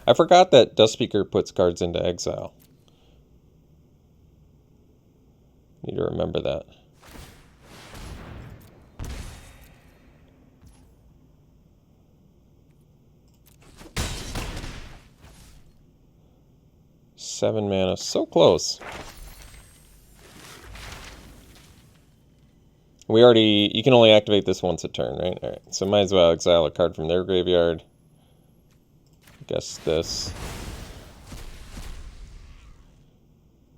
I forgot that Dustspeaker puts cards into exile. Need to remember that. Seven mana, so close. We already, you can only activate this once a turn, right? All right, so might as well exile a card from their graveyard. Guess this.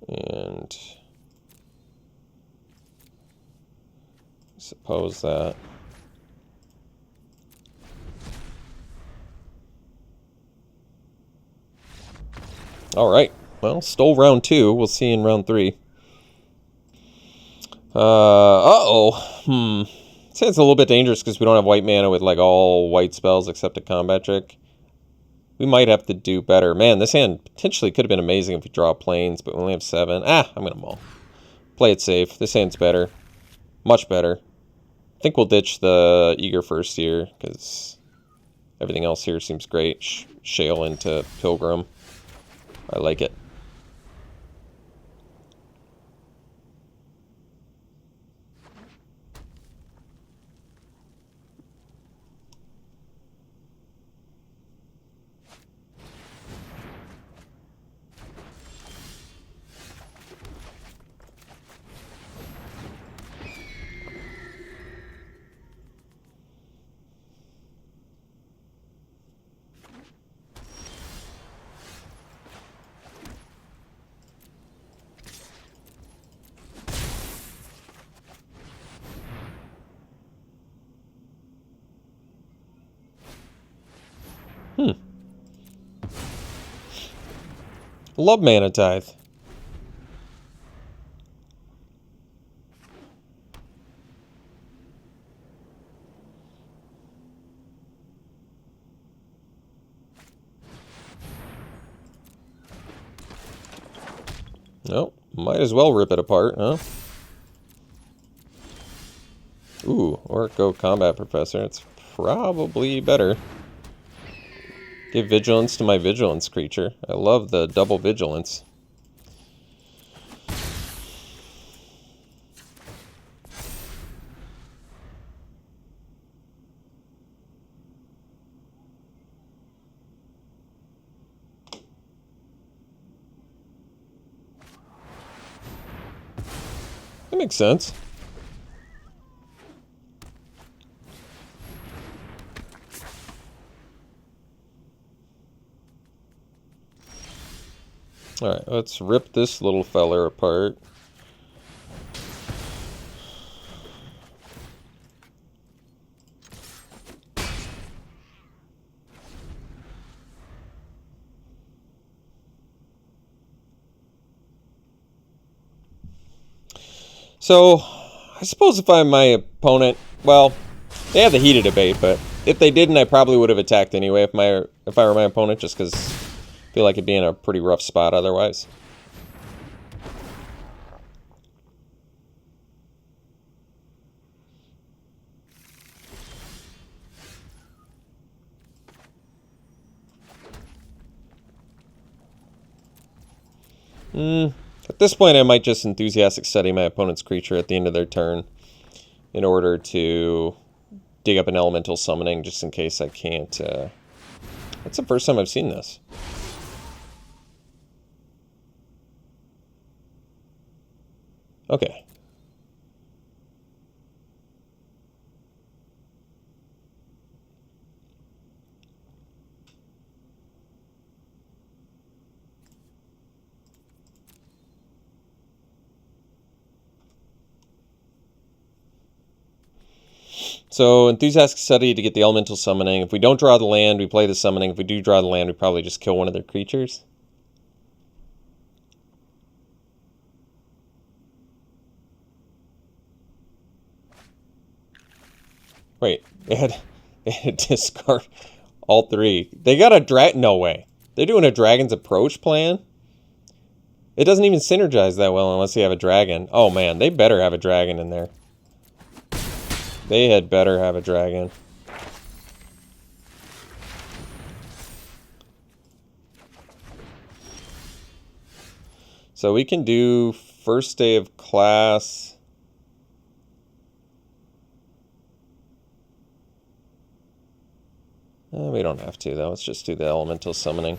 And suppose that. All right. Well, stole round 2. We'll see in round 3. I'd say it's a little bit dangerous because we don't have white mana with like all white spells except a combat trick. We might have to do better. Man, this hand potentially could have been amazing if we draw planes, but we only have 7. I'm going to mull. Play it safe. This hand's better. Much better. I think we'll ditch the Eager first here because everything else here seems great. Shale into Pilgrim. I like it. Love Mana Tithe. Nope, might as well rip it apart, huh? Ooh, or go Combat Professor. It's probably better. Give Vigilance to my Vigilance creature. I love the double Vigilance. That makes sense. Alright, let's rip this little feller apart. So, I suppose if I'm my opponent, well, they have the heated debate, but if they didn't, I probably would have attacked anyway if I were my opponent, just because I feel like it'd be in a pretty rough spot otherwise. At this point, I might just enthusiastic study my opponent's creature at the end of their turn in order to dig up an elemental summoning, just in case I can't. That's the first time I've seen this. Okay. So, enthusiastic study to get the elemental summoning. If we don't draw the land, we play the summoning. If we do draw the land, we probably just kill one of their creatures. Wait, they had to discard all three. They got a no way. They're doing a Dragon's Approach plan? It doesn't even synergize that well unless you have a dragon. Oh man, they better have a dragon in there. They had better have a dragon. So we can do first day of class. We don't have to though. Let's just do the elemental summoning.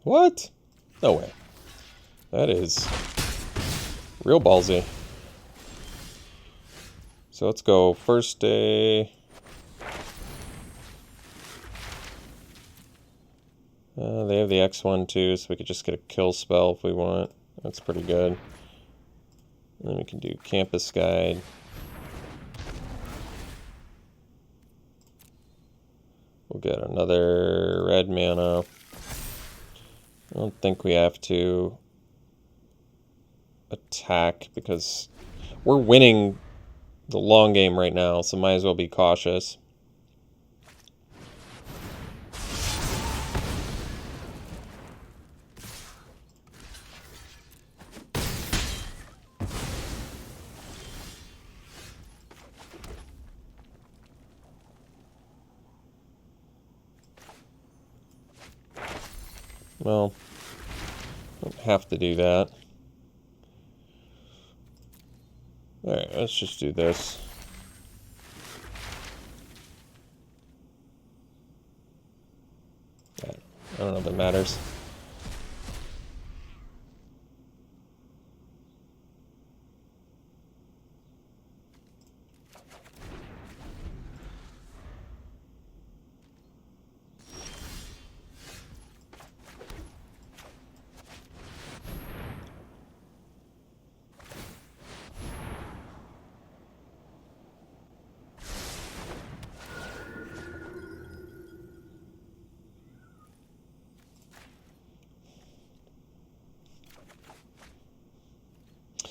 What? No way. That is real ballsy. So let's go first day. They have the X1 too, so we could just get a kill spell if we want. That's pretty good. And then we can do Campus Guide. We'll get another red mana. I don't think we have to attack because we're winning the long game right now, so might as well be cautious. Well, don't have to do that. Alright, let's just do this. I don't know if it matters.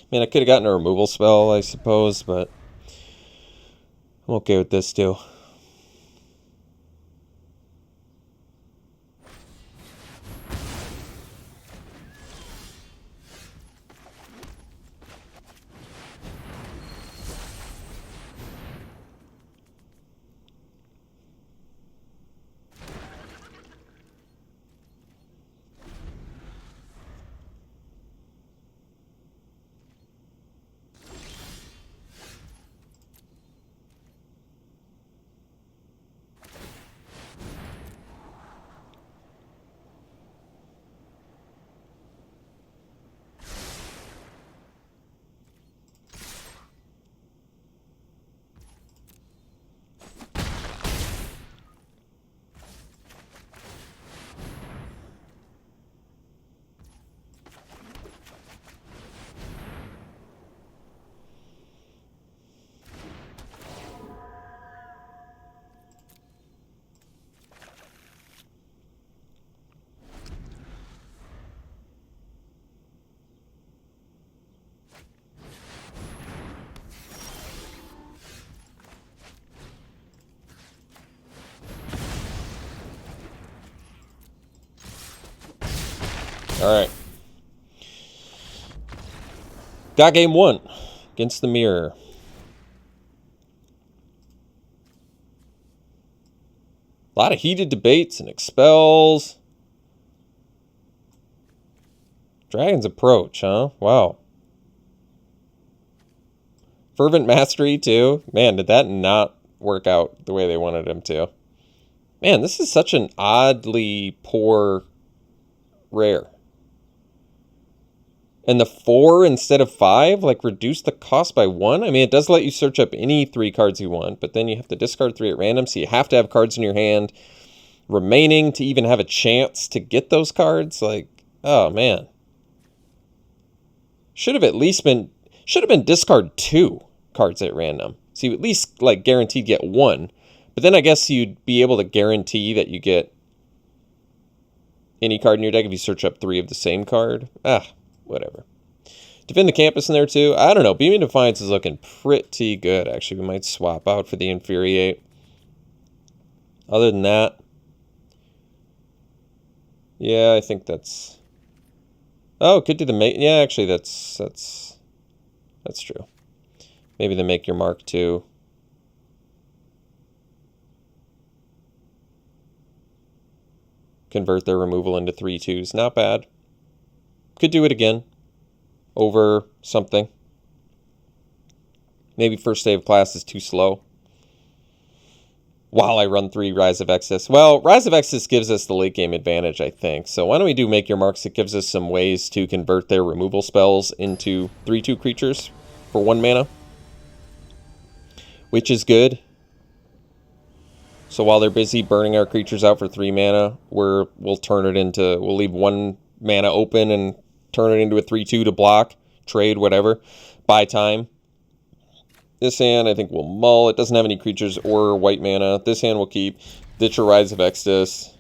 I mean, I could have gotten a removal spell, I suppose, but I'm okay with this too. Alright. Got game 1 against the mirror. A lot of heated debates and expels. Dragon's Approach, huh? Wow. Fervent Mastery, too. Man, did that not work out the way they wanted him to. Man, this is such an oddly poor rare. And the 4 instead of 5, like, reduce the cost by 1? I mean, it does let you search up any 3 cards you want, but then you have to discard 3 at random, so you have to have cards in your hand remaining to even have a chance to get those cards. Like, oh, man. Should have been discard 2 cards at random. So you at least, like, guaranteed get 1. But then I guess you'd be able to guarantee that you get any card in your deck if you search up 3 of the same card. Whatever. Defend the Campus in there too. I don't know. Beaming Defiance is looking pretty good. Actually, we might swap out for the Infuriate. Other than that, yeah, I think that's... Oh, could do the make... Yeah, actually, that's true. Maybe the Make Your Mark too. Convert their removal into 3/2s. Not bad. Could do it again. Over something. Maybe first day of class is too slow. While I run 3 Rise of Exodus. Well, Rise of Exodus gives us the late game advantage, I think. So why don't we do Make Your Marks? It gives us some ways to convert their removal spells into 3/2 creatures for 1 mana. Which is good. So while they're busy burning our creatures out for 3 mana, we'll leave 1 mana open and turn it into a 3/2 to block, trade, whatever, buy time. This hand, I think, will mull. It doesn't have any creatures or white mana. This hand will keep. Ditch a Rise of Exodus.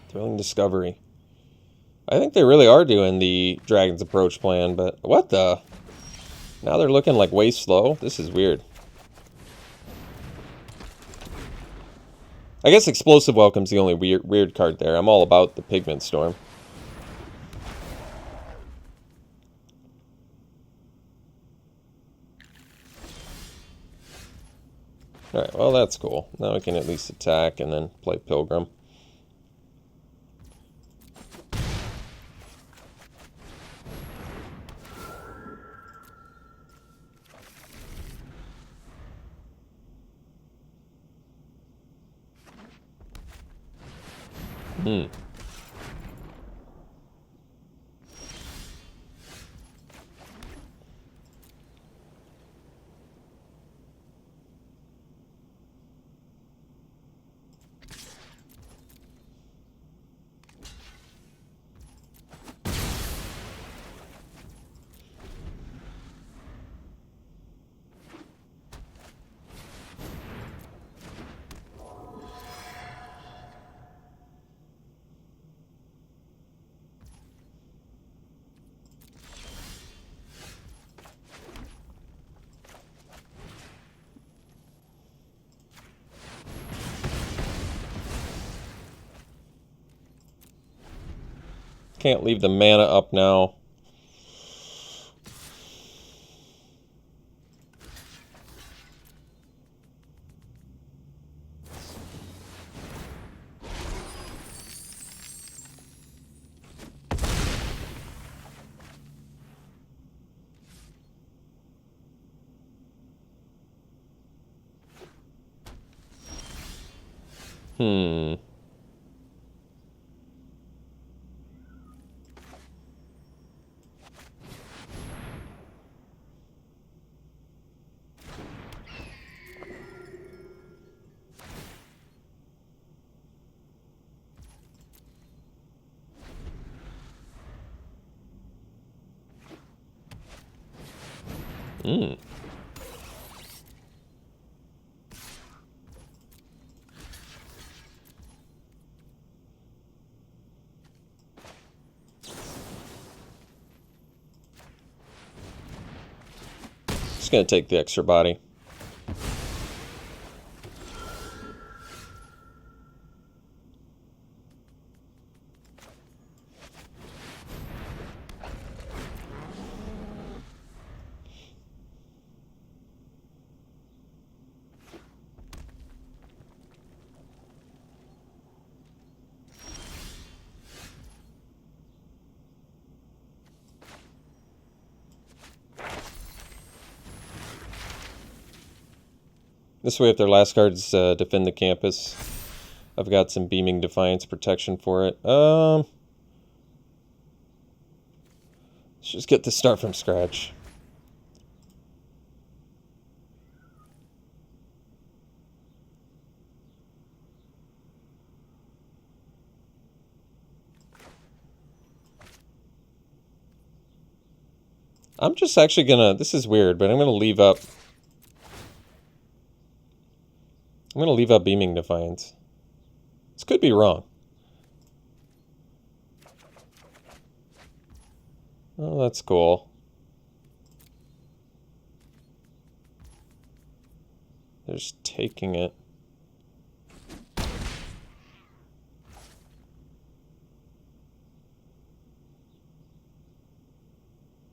Thrilling Discovery. I think they really are doing the Dragon's Approach plan, but what the? Now they're looking like way slow. This is weird. I guess Explosive Welcome's the only weird card there. I'm all about the Pigment Storm. Alright, well that's cool. Now we can at least attack and then play Pilgrim. Hmm. Can't leave the mana up now. Hmm. Hmm. just going to take the extra body. This way, if their last card's defend the campus, I've got some Beaming Defiance protection for it. Let's just get the start from scratch. I'm just actually gonna, this is weird, but I'm gonna leave up. I'm going to leave out Beaming Defiance. This could be wrong. Oh, that's cool. They're just taking it.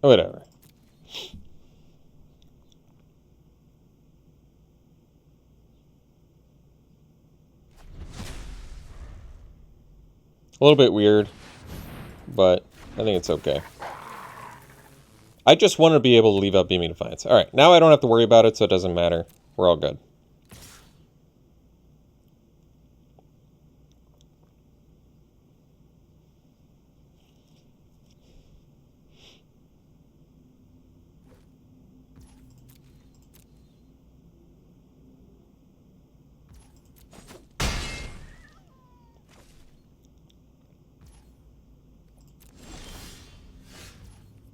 Whatever. A little bit weird, but I think it's okay. I just want to be able to leave out Beaming Defiance. All right, now I don't have to worry about it, so it doesn't matter. We're all good.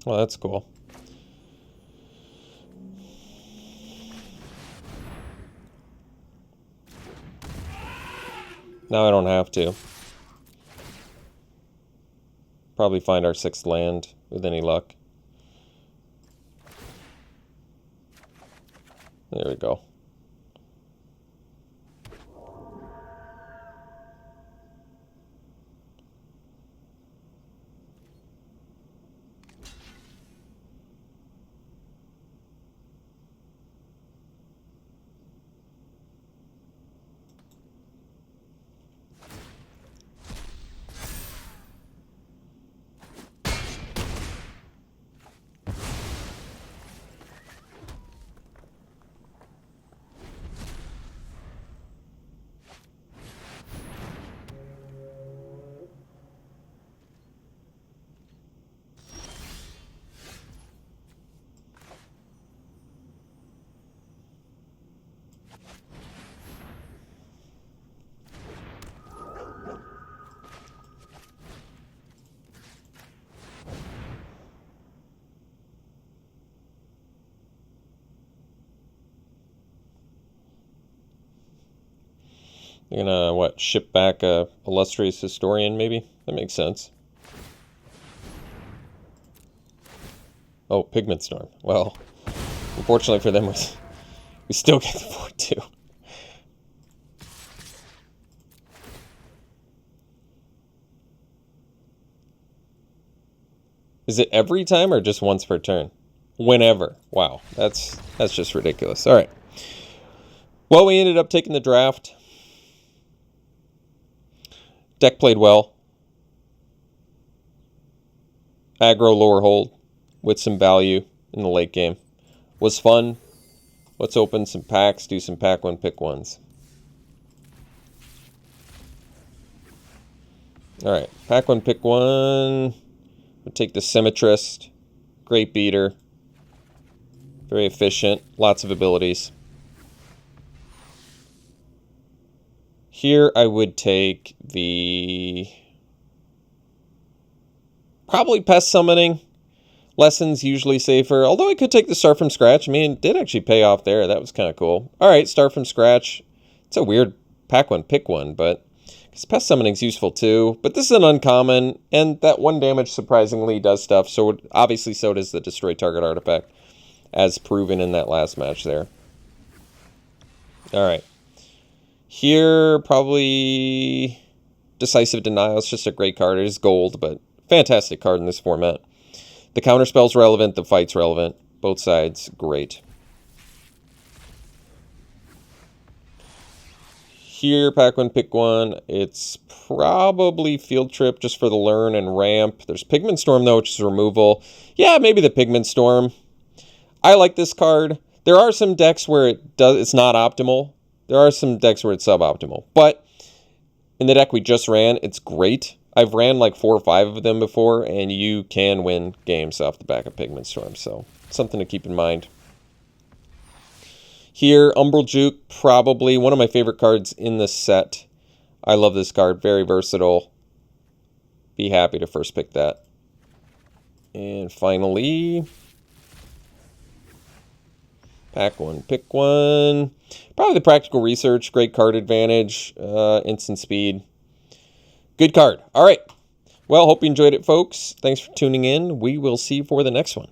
Well, that's cool. Now I don't have to. Probably find our 6th land with any luck. There we go. You're gonna, what, ship back a illustrious historian, maybe? That makes sense. Oh, Pigment Storm. Well, unfortunately for them, we still get the 4-2. Is it every time or just once per turn? Whenever. Wow, that's just ridiculous. All right. Well, we ended up taking the draft. Deck played well. Aggro lower hold with some value in the late game. Was fun. Let's open some packs, do some pack one, pick ones. Alright, pack one, pick one. We'll take the Symmetrist. Great beater. Very efficient. Lots of abilities. Here I would take the... probably Pest Summoning. Lessons usually safer. Although I could take the Start from Scratch. I mean, it did actually pay off there. That was kind of cool. Alright, Start from Scratch. It's a weird pack one, pick one, but... because Pest Summoning's useful too. But this is an uncommon, and that 1 damage surprisingly does stuff. So obviously so does the Destroy Target Artifact. as proven in that last match there. All right. Here, probably Decisive Denial. It's just a great card. It is gold, but fantastic card in this format. The counterspell's relevant. The fight's relevant. Both sides, great. Here, pack one, pick one. It's probably Field Trip just for the learn and ramp. There's Pigment Storm, though, which is removal. Yeah, maybe the Pigment Storm. I like this card. There are some decks where it's not optimal. There are some decks where it's suboptimal. But in the deck we just ran, it's great. I've ran like 4 or 5 of them before, and you can win games off the back of Pigment Storm. So, something to keep in mind. Here, Umbral Juke, probably one of my favorite cards in this set. I love this card. Very versatile. Be happy to first pick that. And finally, pack one, pick one. Probably the Practical Research. Great card advantage. Instant speed. Good card. All right. Well, hope you enjoyed it, folks. Thanks for tuning in. We will see you for the next one.